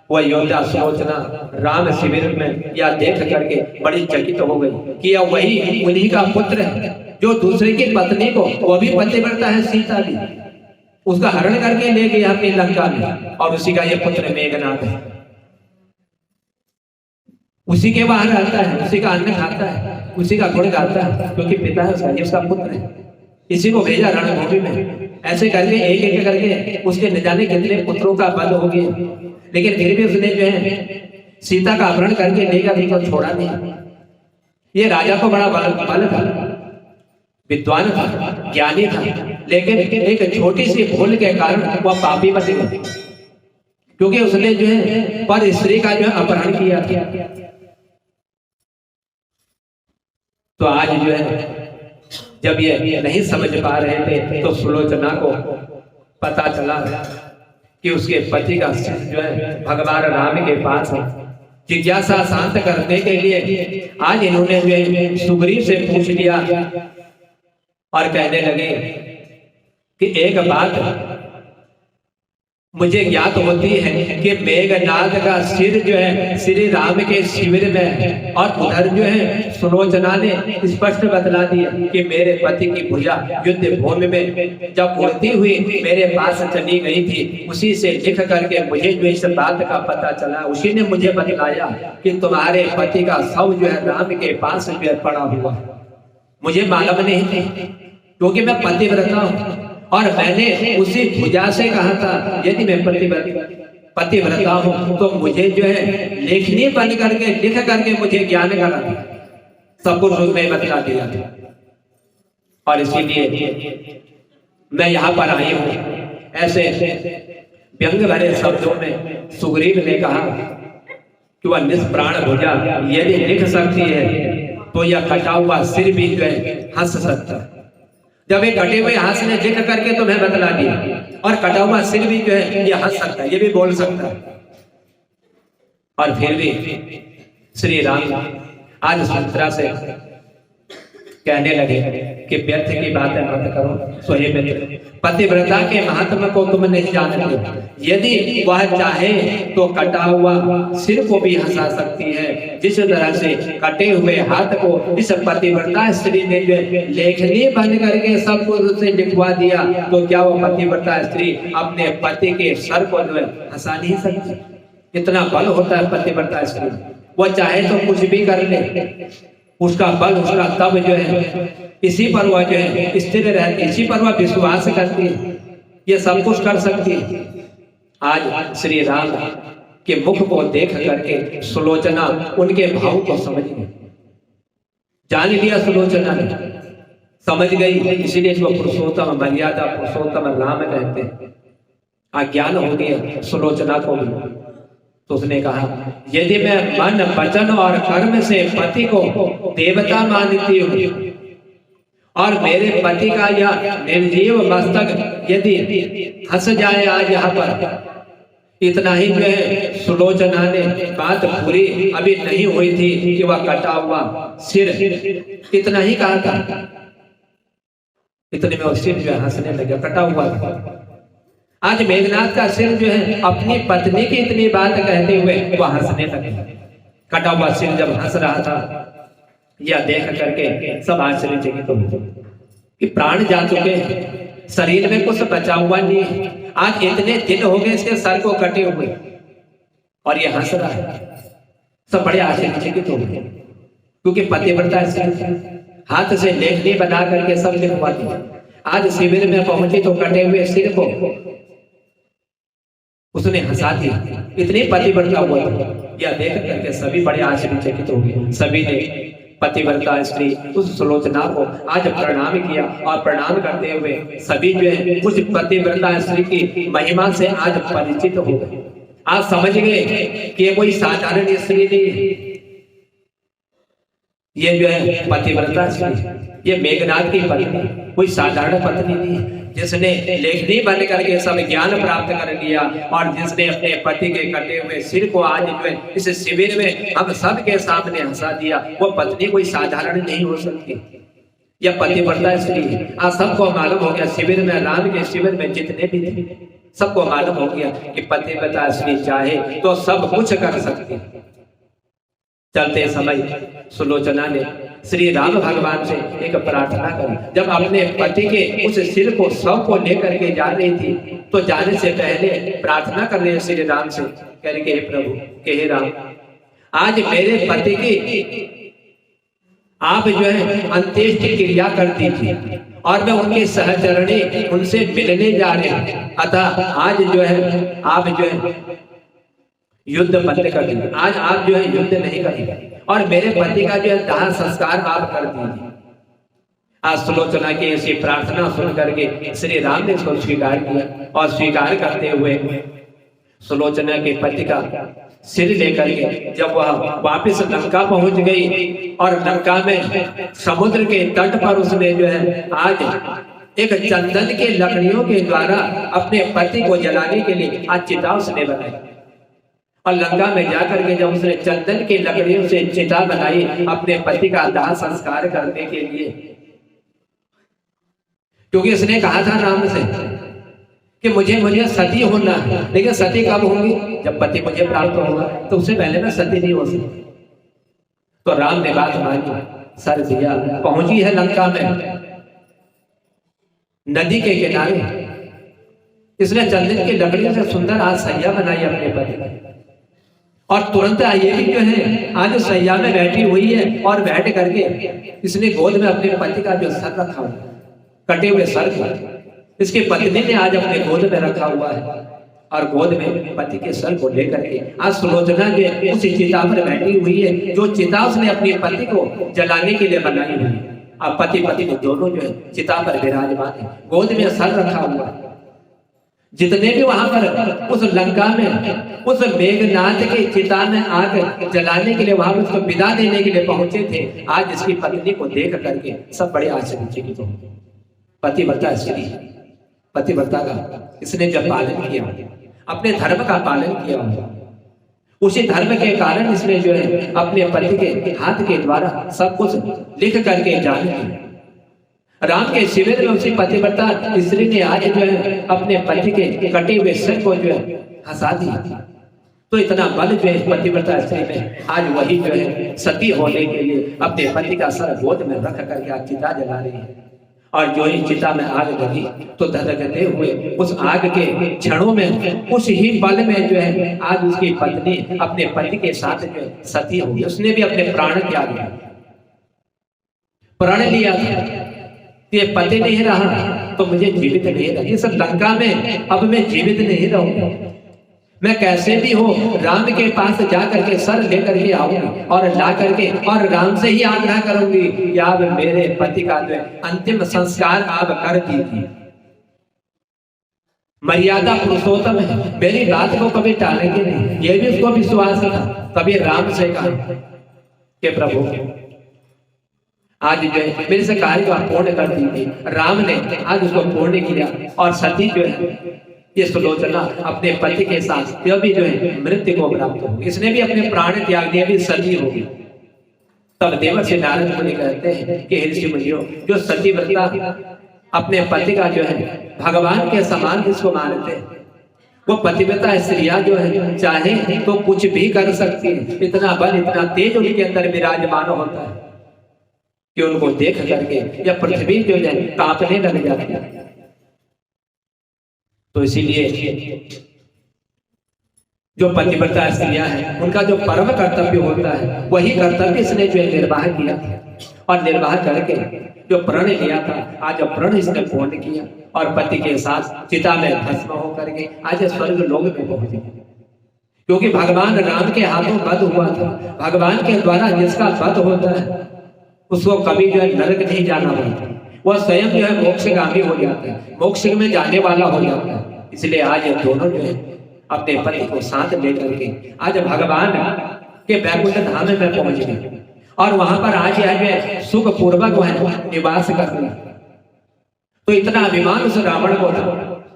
वह योद्धा सुलोचना राम शिविर में यह देख करके बड़ी चकित हो गई कि यह वही उन्हीं का पुत्र है जो दूसरे की पत्नी को, वो भी पतिव्रता है सीता भी, उसका हरण करके ले गया अपनी लंका में, और उसी का ये पुत्र मेघनाथ है। उसी के वहां रहता है, उसी का अन्न खाता है, उसी का गुण गाता है, क्योंकि पिता है उसका, उसका पुत्र है। इसी को भेजा रणभूमि में। ऐसे करके एक एक करके उसके न जाने कितने पुत्रों का वध हो गया, लेकिन फिर भी उसने जो है सीता का अपहरण करके लेकर उसको छोड़ा नहीं। ये राजा को बड़ा बल था, विद्वान था, ज्ञानी था, लेकिन एक छोटी सी भूल के कारण वह पापी बन गया, क्योंकि उसने जो है पर स्त्री का जो है अपहरण किया था। तो आज जो है जब ये नहीं समझ पा रहे थे, तो सुलोचना को पता चला कि उसके पति का जो है भगवान राम के पास है। जिज्ञासा शांत करने के लिए आज इन्होंने जो है सुग्रीव से पूछ लिया और कहने लगे कि एक बात मुझे ज्ञात होती है कि मेघनाथ का सिर जो है श्री राम के शिविर में है, और उधर जो है सुलोचना ने स्पष्ट बतला दिया कि मेरे पति की भुजा युद्ध भूमि में जब उड़ती हुई मेरे पास चली गई थी, उसी से लिख करके मुझे जो इस बात का पता चला, उसी ने मुझे बतलाया कि तुम्हारे पति का शव जो है राम के पास जो है पड़ा हुआ। मुझे मालूम नहीं थी, क्योंकि मैं पतिव्रता हूँ, और मैंने उसी भुजा से कहा था यदि मैं पतिव्रता हूं तो मुझे जो है लेखनी बन करके लिख करके मुझे ज्ञान करा, सब कुछ उसमें बतला दिया था। और इसीलिए मैं यहाँ पर आई हूँ। ऐसे व्यंग भरे शब्दों में सुग्रीव ने कहा कि वह निष्प्राण भुजा यदि लिख सकती है तो यह कटा हुआ सिर भी जो है हंस सकता है। जब एक कटे हुए हाथ ने लिख करके तुम्हें बतला दिया, और कटा हुआ सिर भी जो है ये हंस सकता है, ये भी बोल सकता है। और फिर भी श्री राम आज सुमित्रा से कहने लगे कि व्यर्थ की बातें मत करो, सोहे मित्र, पतिव्रता के महात्मा को तुम नहीं जानते। यदि वह चाहे तो कटा हुआ सिर को भी हंसा सकती है, जिस तरह से कटे हुए हाथ को इस पतिव्रता स्त्री ने जो लेखनी बन करके सब कुछ उसे लिखवा दिया, तो क्या वो पतिव्रता स्त्री अपने पति के सर को जो है हंसा नहीं सकती? इतना बल होता है पतिव्रता स्त्री, वो चाहे तो कुछ भी कर ले, उसका बल, उसका तब जो है इसी पर वह जो है स्थिर रहती, इसी पर वह विश्वास करती है, ये सब कुछ कर सकती है। आज श्री राम के मुख को देख करके सुलोचना उनके भाव को समझ गई, जान लिया सुलोचना ने, समझ गई, इसीलिए इसको पुरुषोत्तम मर्यादा पुरुषोत्तम राम कहते हैं। ज्ञान हो गया सुलोचना को भी। तो उसने कहा यदि मैं मन वचन और कर्म से पति को देवता मानती हूँ, और मेरे पति का यह निर्जीव मस्तक यदि हंस जाए आज यहाँ पर, इतना ही जो है सुलोचना ने बात पूरी अभी नहीं हुई थी कि वह कटा हुआ सिर, इतना ही कहा था, इतने में वो सिर जो है हंसने लगा, कटा हुआ था। आज मेघनाथ का सिर जो है अपनी पत्नी की इतनी बात कहते हुए वह हंसने लगे। कटा हुआ सिर जब हंस रहा था, यह देख करके सब आश्चर्यचकित हो कि प्राण जा चुके, शरीर में कुछ बचा हुआ नहीं, आज इतने दिन हो गए इसके सर को कटे हुए और ये हंस रहा है। सब बड़े आश्चर्यचकित हो गए, क्योंकि पतिव्रता हाथ से लेखनी बना करके सब लिखवा दिया। आज शिविर में पहुंची तो कटे हुए सिर को उसने हंसा दिया, इतनी पतिव्रता हुआ। यह देख करके सभी बड़े आश्चर्यचकित हो गए। सभी ने पतिव्रता स्त्री उस सुलोचना को आज प्रणाम किया और प्रणाम करते हुए सभी जो है उस पतिव्रता स्त्री की महिमा से आज परिचित हो गए। आज समझ गए कि ये कोई साधारण स्त्री नहीं, ये जो है पतिव्रता स्त्री, ये मेघनाथ की पत्नी, कोई साधारण पत्नी नहीं, जिसने लेखनी बन करके सब ज्ञान प्राप्त कर लिया और जिसने अपने पति के कटे हुए सिर को आज जो है इस शिविर में हम सब के सामने हंसा दिया। वो पत्नी कोई साधारण नहीं हो सकती, यह पतिव्रता स्त्री है। आज सबको मालूम हो गया, शिविर में, राम के शिविर में जितने भी थे सबको मालूम हो गया कि पतिव्रता स्त्री चाहे तो सब कुछ कर सकती है। चलते समय सुलोचना ने श्री राम भगवान से एक प्रार्थना करी। जब अपने पति के उस सिर को शव को लेकर के जा रही थी तो जाने से पहले प्रार्थना कर रहे श्री राम से, कह रहे हे प्रभु, हे राम, आज मेरे पति की आप जो है अंत्येष्टि क्रिया कर दीजिए और मैं उनके सहचरणी उनसे मिलने जा रहे हैं। अतः आज जो है आप जो है युद्ध बंद कर दीजिए, आज आप जो है युद्ध नहीं करेंगे और मेरे पति का जो है दाह संस्कार आप कर दीजिए। आज सुलोचना की ऐसी प्रार्थना सुन करके श्री राम ने इसको स्वीकार किया और स्वीकार करते हुए सुलोचना के पति का सिर लेकर के जब वह वापस लंका पहुंच गई और लंका में समुद्र के तट पर उसने जो है आज एक चंदन के लकड़ियों के द्वारा अपने पति को जलाने के लिए आज चिता उसने बनाई और लंका में जाकर के जब उसने चंदन की लकड़ियों से चिता बनाई अपने पति का दाह संस्कार करने के लिए, क्योंकि उसने कहा था राम से कि मुझे सती होना है, लेकिन सती कब होंगी? जब पति मुझे प्राप्त होगा, तो उससे पहले मैं सती नहीं हो सकती। तो राम ने बात मानी, सर दिया, पहुंची है लंका में नदी के किनारे, इसने चंदन की लकड़ियों से सुंदर आज सैया बनाई अपने पति और तुरंत ये भी जो है आज सैया में बैठी हुई है और बैठ करके इसने गोद में अपने पति का जो सर रखा हुआ, कटे हुए सर को इसकी पत्नी ने आज अपने गोद में रखा हुआ है और गोद में पति के सर को लेकर के आज सुलोचना जो उस चिता पर बैठी हुई है, जो चिता उसने अपने पति को जलाने के लिए बनाई हुई है। अब पति पत्नी दोनों जो है चिता पर विराजमान है, गोद में सर रखा हुआ है। जितने भी वहां पर उस लंका में उस मेघनाथ के चिता में आग जलाने के लिए वहां उसको विदा देने के लिए पहुंचे थे, आज इसकी पत्नी को देख करके सब बड़े आश्चर्यचकित हो गए। पतिव्रता स्त्री, पतिव्रता का इसने जब पालन किया, अपने धर्म का पालन किया, उसी धर्म के कारण इसने जो है अपने पति के हाथ के द्वारा सब कुछ लिख करके जान लिया। राम के शिविर में उसी पतिव्रता स्त्री ने आज जो है अपने पति के कटे हुए सिर को जो है हंसा दिया। तो इतना बल जो है पतिव्रता स्त्री में, आज वही जो है सती होने के लिए अपने पति का सर गोद में रख करके आज चिता जला रही है। और जो ही चिता में आग लगी तो धधकते हुए उस आग के क्षणों में उस ही बल में जो है आज उसकी पत्नी अपने पति के साथ जो है सती हो गई। उसने भी अपने प्राण त्याग दिया, प्राण लिया था। ये पति नहीं रहा तो मुझे जीवित नहीं रहा, ये सब लंका में अब मैं जीवित नहीं रहूंगा, मैं कैसे भी हो राम के पास जा करके सर लेकर के आऊंगी और ला करके और राम से ही आग्रह करूंगी कि आप मेरे पति का जो अंतिम संस्कार आप कर दीजिए। मर्यादा पुरुषोत्तम है, मेरी बात को कभी टालेंगे नहीं, ये भी उसको विश्वास था। तभी राम से कहा कि प्रभु आज जो है मेरे से कार्य को पूर्ण कर दीजिए। राम ने आज उसको पूर्ण किया और सती जो है ये सुलोचना अपने पति के साथ यह भी जो है मृत्यु को प्राप्त होगी, इसने भी अपने प्राण त्याग दिए, भी सती होगी। तब देवर्षि नारद मुनि कहते हैं कि हे ऋषि मुनियों, जो सती व्रता अपने पति का जो है भगवान के समान जिसको मानते हैं, वो पतिव्रता स्त्रियां जो है चाहे तो कुछ भी कर सकती है। इतना बल, इतना तेज उनके अंदर विराजमान होता है कि उनको देख करके या पृथ्वी जो है कांपने लग जाती है। तो इसीलिए जो पतिव्रता स्त्रियां हैं उनका जो परम कर्तव्य होता है वही कर्तव्य इसने जो है निर्वाह किया और निर्वाह करके जो प्रण लिया था, आज प्रण इसने पूर्ण किया और पति के साथ चिता में भस्म होकर के आज स्वर्ग लोक में पहुंच गए। क्योंकि भगवान राम के हाथों वध हुआ था, भगवान के द्वारा जिसका वध होता है उसको कभी जो है नरक नहीं जाना पड़ता, वह स्वयं जो है मोक्षगामी हो जाता है, मोक्ष में जाने वाला हो जाता है। इसलिए आज ये दोनों जो है अपने पति को साथ लेकर के आज भगवान के वैकुंठ धाम में पहुंच गए और वहां पर आज है सुख पूर्वक है निवास कर रहे। तो इतना अभिमान उस रावण को था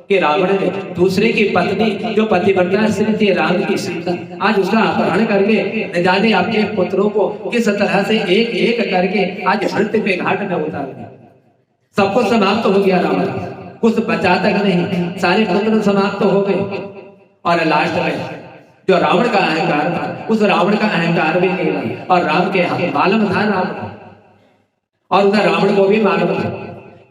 कि रावण ने दूसरे की पत्नी जो पतिव्रता स्त्री थी राम की सीता, आज उसका अपहरण करके न जाने अपने पुत्रों को किस तरह से एक एक करके आज मृत्यु के घाट में उतार दिया। सब कुछ समाप्त हो गया, रावण कुछ बचा तक नहीं, सारे पुत्र समाप्त हो गए और लास्ट में जो रावण का अहंकार था उस रावण का अहंकार भी नहीं रहा और राम के मालूम था राम और उधर रावण को भी मालूम था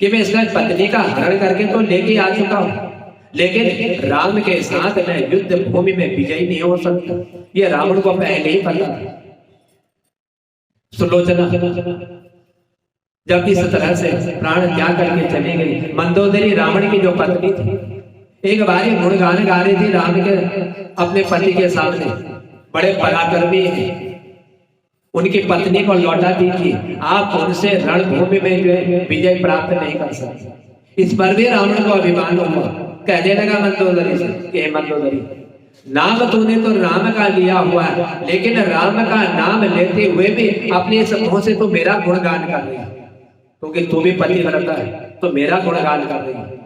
कि मैं इसका पत्नी का हरण करके तो लेके आ चुका हूं, लेकिन राम के साथ मैं युद्ध भूमि में विजयी नहीं हो सकता, ये रावण को पहले ही पता था। सुलोचना जब इस तरह से प्राण त्याग करके चली गई, मंदोदरी रावण की जो पत्नी थी एक बार गुणगान गा रही थी राम के अपने पति के सामने, बड़े पराक्रमी हैं, उनकी पत्नी को लौटा दीजिए, आप उनसे रणभूमि में जो है विजय प्राप्त नहीं कर सकते। इस पर भी रावण को अभिमान हुआ, कहने लगा मंदोदरी से कि मंदोदरी, नाम तूने तो राम का लिया हुआ है, लेकिन राम का नाम लेते हुए भी अपने इस मुंह से तो मेरा गुणगान कर रही है, क्योंकि तू भी पतिव्रता है तो मेरा गुणगान कर रही है।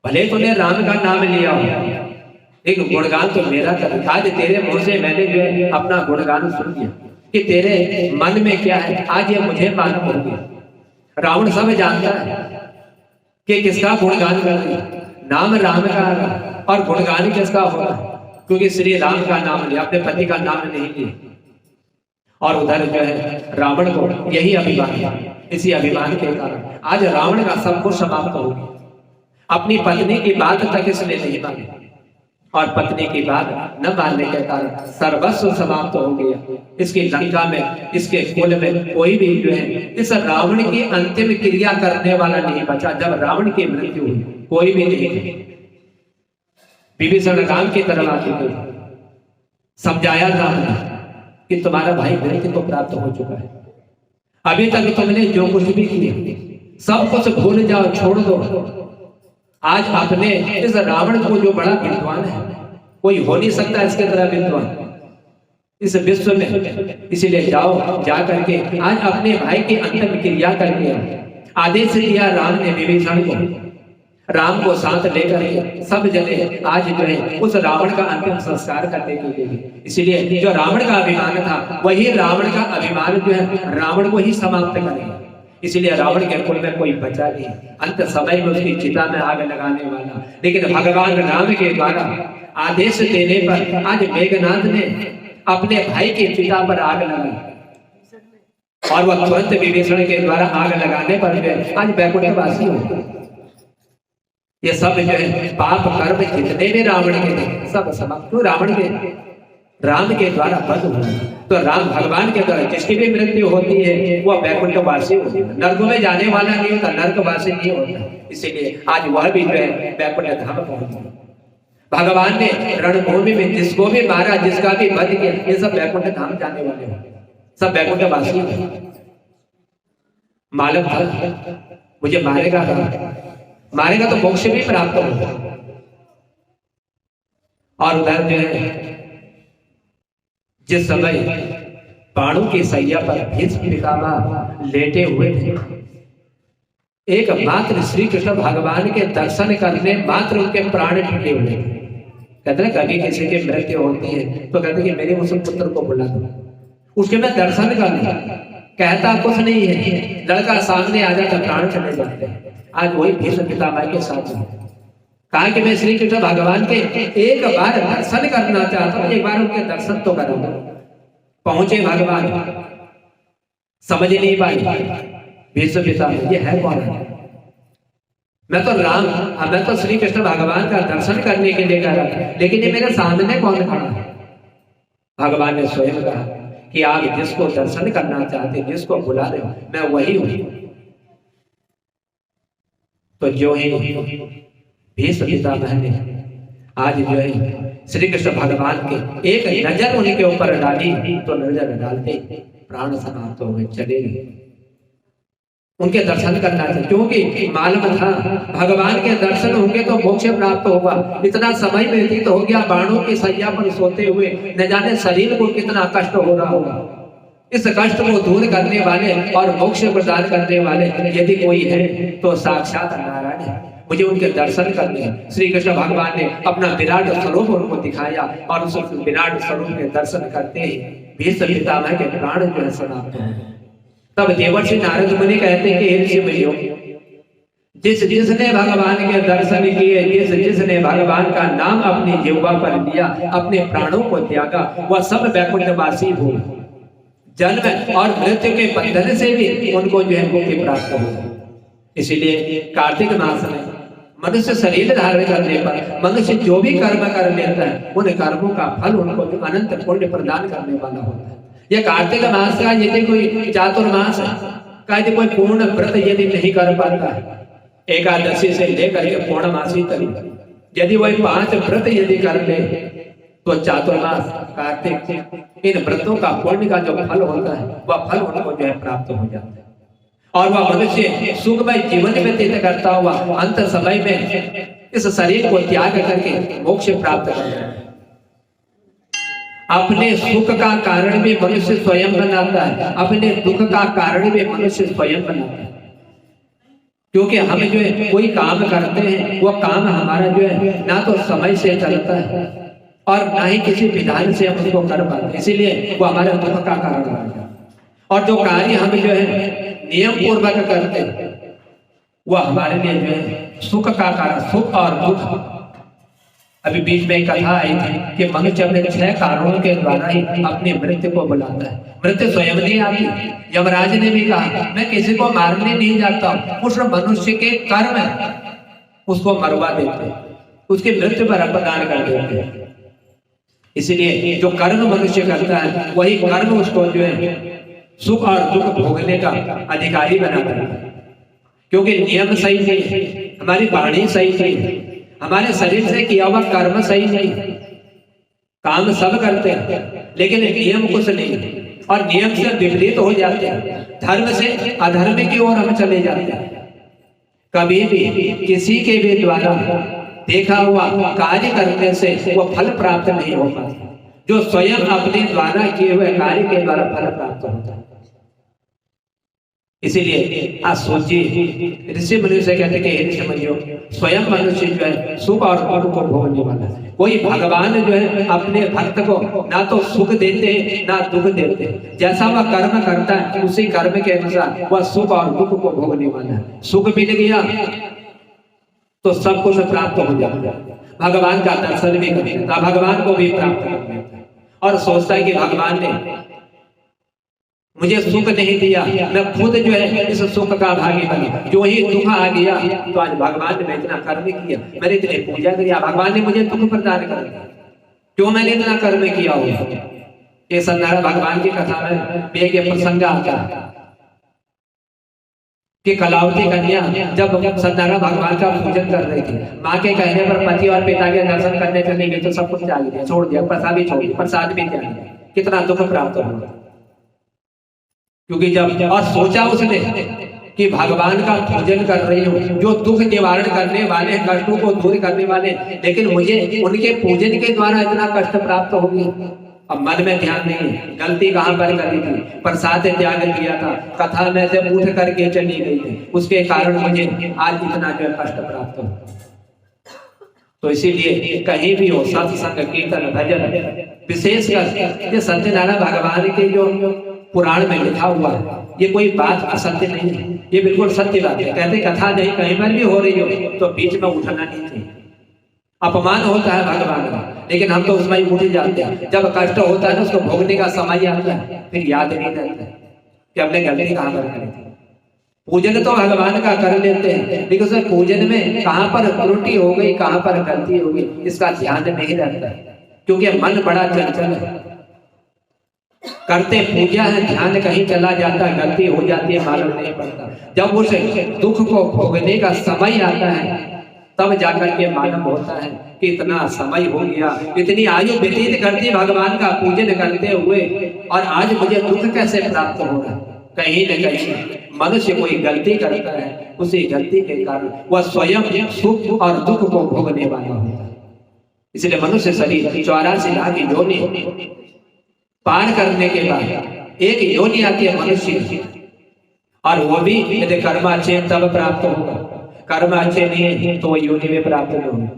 भले तूने राम का नाम लिया हो लेकिन गुणगान तो मेरा कर। आज तेरे मुंह से मैंने जो है अपना गुणगान सुन लिया कि तेरे मन में क्या है, आज ये मुझे मालूम हो गया। रावण सब जानता है कि किसका गुणगान कर रही, नाम राम का और गुणगान किसका होगा, क्योंकि श्री राम का नाम लिया, अपने पति का नाम नहीं लिया। और उधर जो है रावण को यही अभिमान, इसी अभिमान के कारण आज रावण का सब कुछ समाप्त हो गया। अपनी पत्नी की बात तक इसने नहीं मानी और पत्नी की बात न मानने के कारण सर्वस्व समाप्त हो गया। इसकी लंका में, इसके कुल में कोई भी जो है इस रावण की अंतिम क्रिया करने वाला नहीं बचा। जब रावण की मृत्यु हुई कोई भी नहीं, विभीषण राम की तरफ आके गए, समझाया राम ने कि तुम्हारा भाई मृत्यु को प्राप्त हो चुका है, अभी तक तुमने जो कुछ भी किया सब कुछ भूल जाओ, छोड़ दो। आज आपने इस रावण को जो बड़ा विद्वान है, कोई हो नहीं सकता इसके तरह विद्वान इस विश्व में, इसीलिए जाओ, जा करके आज अपने भाई की अंतिम क्रिया करके आदेश दिया राम ने विभीषण को। राम को साथ लेकर सब जने आज जो है उस रावण का अंतिम संस्कार करने के लिए, इसीलिए जो रावण का अभिमान था वही रावण का अभिमान जो है रावण को ही समाप्त करेगा। इसलिए रावण के कुल में कोई बचा नहीं, अंत समय में उसकी चिता में आग लगाने वाला। लेकिन भगवान राम के द्वारा आदेश देने पर आज मेघनाथ ने अपने भाई की चिता पर आग लगाई और वह तुरंत विभीषण के द्वारा आग लगाने पर आज वैकुंठवासी हो। ये सब जो है पाप कर्म जितने भी रावण के थे सब समाप्त। रावण के राम के द्वारा वध हुआ, तो राम भगवान के द्वारा जिसकी भी मृत्यु होती है वह वैकुंठवासी होती है, नरक में जाने वाला नहीं होता, नरकवासी नहीं होता। इसीलिए आज वह भी जो है वैकुंठ धाम पहुंचा। भगवान ने रणभूमि में जिसको भी मारा, जिसका भी वध किया, ये सब वैकुंठ धाम जाने वाले हो, सब वैकुंठवासी हो। मालूम था मुझे मारेगा तो मोक्ष भी प्राप्त होगा। और उधर जो है जिस समय बाणों की सैया पर भीष्म पितामह लेटे हुए थे, एकमात्र श्री कृष्ण भगवान के दर्शन करने मात्र उनके प्राण ठंडे हुए। कहते हैं कभी किसी की मृत्यु होती है तो कहते कि मेरे उस पुत्र को बुला दो, उसके मैं दर्शन कर लूं। कहता कुछ नहीं है, लड़का सामने आ जाता प्राण चले जाते हैं। आज वही भीष्म पितामह के साथ कहा कि मैं श्री कृष्ण भगवान के एक बार दर्शन करना चाहता हूं, एक बार उनके दर्शन तो करो। पहुंचे भगवान, समझ नहीं पाई भीष्म पितामह ये है कौन है। मैं तो राम, मैं तो श्री कृष्ण भगवान का दर्शन करने के लिए कह रहा था, लेकिन ये मेरे सामने कौन खड़ा है। भगवान ने स्वयं कहा कि आप जिसको दर्शन करना चाहते, जिसको बुला रहे हो, मैं वही हूं। तो जो ही भीष्म पितामह ने आज जो है श्री कृष्ण भगवान के एक नजर उनके ऊपर डाली तो नजर डालते प्राण समाप्त हो गए, चले गए। उनके दर्शन करना चाहिए, क्योंकि मालूम था भगवान के दर्शन होंगे तो मोक्ष प्राप्त होगा। इतना समय व्यतीत हो गया बाणों की सैया पर सोते हुए, न जाने शरीर को कितना कष्ट हो रहा होगा। इस कष्ट को दूर करने वाले और मोक्ष प्रदान करने वाले यदि कोई है तो साक्षात नारायण है। मुझे उनके दर्शन करने हैं। श्री कृष्ण भगवान ने अपना विराट स्वरूप उनको दिखाया और उस विराट स्वरूप के दर्शन करते ही भीष्म पितामह के प्राण जो है समाप्त हो गए। तब देवर्षि नारद मुनि कहते हैं कि ऋषि मुनियों, जिसने भगवान के दर्शन किए, जिसने भगवान का नाम अपनी जिह्वा पर लिया, अपने प्राणों को त्यागा, वह सब वैकुंठवासी हो। जन्म और मृत्यु के बंधन से भी उनको जो है मुक्ति प्राप्त हो। इसीलिए कार्तिक मास में मनुष्य शरीर धारण करने पर मनुष्य जो भी कर्म कर लेता है, उन कर्मों का फल उनको अनंत पुण्य प्रदान करने वाला होता है। यह कार्तिक मास का यदि कोई चातुर्मास है, यदि कोई पूर्ण व्रत यदि नहीं कर पाता है, एकादशी से लेकर के पूर्णमासी तक यदि वही 5 व्रत यदि कर ले तो चातुर्मास कार्तिक इन व्रतों का पुण्य का जो फल होता है वह फल उनको जो है प्राप्त हो जाता है और वह मनुष्य सुखमय जीवन व्यतीत करता हुआ अंत समय में इस शरीर को त्याग करके मोक्ष प्राप्त करता है। अपने सुख का कारण भी मनुष्य स्वयं बनाता है, अपने दुख का कारण भी मनुष्य स्वयं बनाता है। क्योंकि हम जो है कोई काम करते हैं, वह काम हमारा जो है ना तो समय से चलता है और ना ही किसी विधान से हम उसको कर पाते, इसीलिए वो हमारे दुख का कारण बनता है। और जो कार्य हम जो है नियम पूर्वक करते हैं वह हमारे लिए जो है सुख का कारण, सुख और दुख। अभी बीच में एक कथा आई थी कि मनुष्य अपने 6 कारणों के द्वारा ही अपनी मृत्यु को बुलाता है। मृत्यु स्वयं नहीं आती। यमराज ने भी कहा मैं किसी को मारने नहीं जाता, उस मनुष्य के कर्म उसको मरवा देते, उसकी मृत्यु पर प्रदान कर देते। इसलिए जो कर्म मनुष्य करता है वही कर्म उसको जो है सुख और दुख भोगने का अधिकारी बनाता है। क्योंकि नियम सही नहीं, हमारी वाणी सही नहीं, हमारे शरीर से किया हुआ कर्म सही नहीं। काम सब करते हैं लेकिन नियम कुछ नहीं, और नियम से विपरीत हो जाते हैं, धर्म से अधर्म की ओर हम चले जाते हैं। कभी भी किसी के भी द्वारा देखा हुआ कार्य करने से वो फल प्राप्त नहीं हो पाता, जो स्वयं अपने द्वारा किए हुए कार्य के द्वारा फल प्राप्त होता है। इसीलिए आज सोचिए, ऋषि मुनि से कहते हैं ऋषि मुनियों, स्वयं मनुष्य जो है सुख और दुख को भोगने वाला है। कोई भगवान जो है अपने भक्त को ना तो सुख देते ना दुख देते, जैसा वह कर्म करता है उसी कर्म के अनुसार वह सुख और दुख को भोगने वाला है। सुख मिल गया तो सब कुछ प्राप्त हो जाता है, भगवान का दर्शन भी कर लेता, भगवान को भी प्राप्त कर लेता है और सोचता है कि भगवान ने मुझे सुख नहीं दिया, मैं खुद जो है इस सुख का भागी बना। जो ही दुख आ गया तो आज भगवान ने मैं इतना कर्म किया, मैंने इतनी पूजा किया, भगवान ने मुझे दुख प्रदान कर दिया, क्यों मैंने इतना कर्म किया हो। ये सत्यनारायण भगवान की कथा में एक प्रसंग आता है कि कलावती कन्या जब सत्यनारायण भगवान का पूजन कर रही थी, माँ के कहने पर पति और पिता के दर्शन करने चली गई तो सब कुछ त्याग दिया, छोड़ दिया, प्रसाद भी छोड़ दिया, प्रसाद भी त्याग दिया। कितना दुख प्राप्त हुआ, क्योंकि जब और सोचा उसने कि भगवान का पूजन कर रही हूँ, जो दुख निवारण करने वाले, कष्टों को दूर करने वाले, लेकिन मुझे उनके पूजन के द्वारा इतना कष्ट प्राप्त हो गया अब मन में ध्यान नहीं, गलती कहाँ पर करी थी, प्रसाद त्याग किया था, कथा में से उठ करके चली गई थी, उसके कारण मुझे आज इतना जो कष्ट प्राप्त हो। तो इसीलिए कहीं भी हो सत्संग कीर्तन भजन, विशेषकर ये सत्यनारायण भगवान के जो पुराण में लिखा हुआ है, ये कोई बात असत्य नहीं है, ये बिल्कुल सत्य बात है। कहते कथा नहीं कहीं पर भी हो रही हो तो बीच में उठना नहीं चाहिए। अपमान होता है भगवान का, लेकिन हम तो उसमें ही उठ जाते हैं। जब कष्ट होता है ना, उसको भोगने का समय आता है, फिर याद नहीं रहता है कि हमने गलती कहाँ पर करी थी। पूजन तो भगवान का कर लेते हैं, लेकिन उसमें पूजन में कहाँ पर त्रुटि हो गई, कहाँ पर गलती हो गई, इसका ध्यान नहीं रहता है, क्योंकि मन बड़ा चंचल है। करते पूजा है, ध्यान कहीं चला जाता है, गलती हो जाती है, मालूम नहीं पड़ता। जब उस दुख को भोगने का समय आता है, तब जाकर के मालूम होता है कि इतना समय हो गया, इतनी आयु व्यतीत करती भगवान का पूजन करते हुए, और आज मुझे दुख कैसे प्राप्त हो रहा है। कहीं न कहीं मनुष्य कोई गलती करता है, उसी गलती के कारण वह स्वयं सुख और दुख को भोगने वाला होता है। इसलिए मनुष्य शरीर 84 लाख योनि पार करने के बाद एक योनि आती है मनुष्य, और वो भी यदि कर्म अच्छे तब प्राप्त होगा, कर्म अच्छे नहीं है तो योनि में प्राप्त नहीं होगा।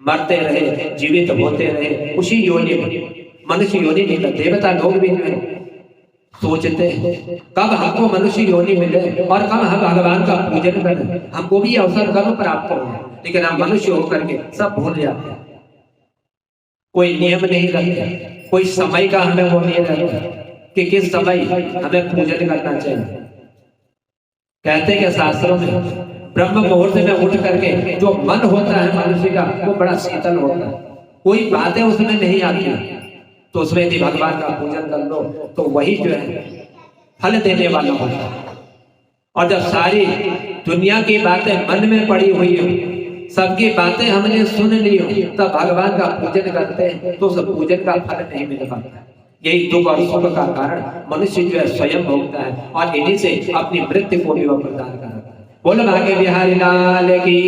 मरते रहे, जीवित होते रहे उसी योनि में, मनुष्य योनि नहीं। देवता लोग भी जो है सोचते हैं कब हमको मनुष्य योनि मिले और कब हम भगवान का पूजन करें, हमको भी अवसर कब प्राप्त हो, लेकिन हम मनुष्य होकर के सब भूल जाते हैं। कोई नियम नहीं रखते, कोई समय का हमें वो नहीं रहता कि किस समय हमें पूजन करना चाहिए। कहते कि शास्त्रों में ब्रह्म मुहूर्त में उठ करके जो मन होता है मनुष्य का, वो बड़ा शीतल होता है, कोई बातें उसमें नहीं आती, तो उसमें यदि भगवान का पूजन कर लो तो वही जो है फल देने वाला होता है। और जब सारी दुनिया की बातें मन में पड़ी हुई हो, सबकी बातें हमने सुन ली हो, तब भगवान का पूजन करते हैं तो उस पूजन का फल नहीं मिल पाता। यही दुख और सुख का कारण मनुष्य जो है स्वयं भोगता है, और इन्हीं से अपनी मृत्यु को भी वह प्रदान करता है। बोल भाग्य बिहारी लाल की।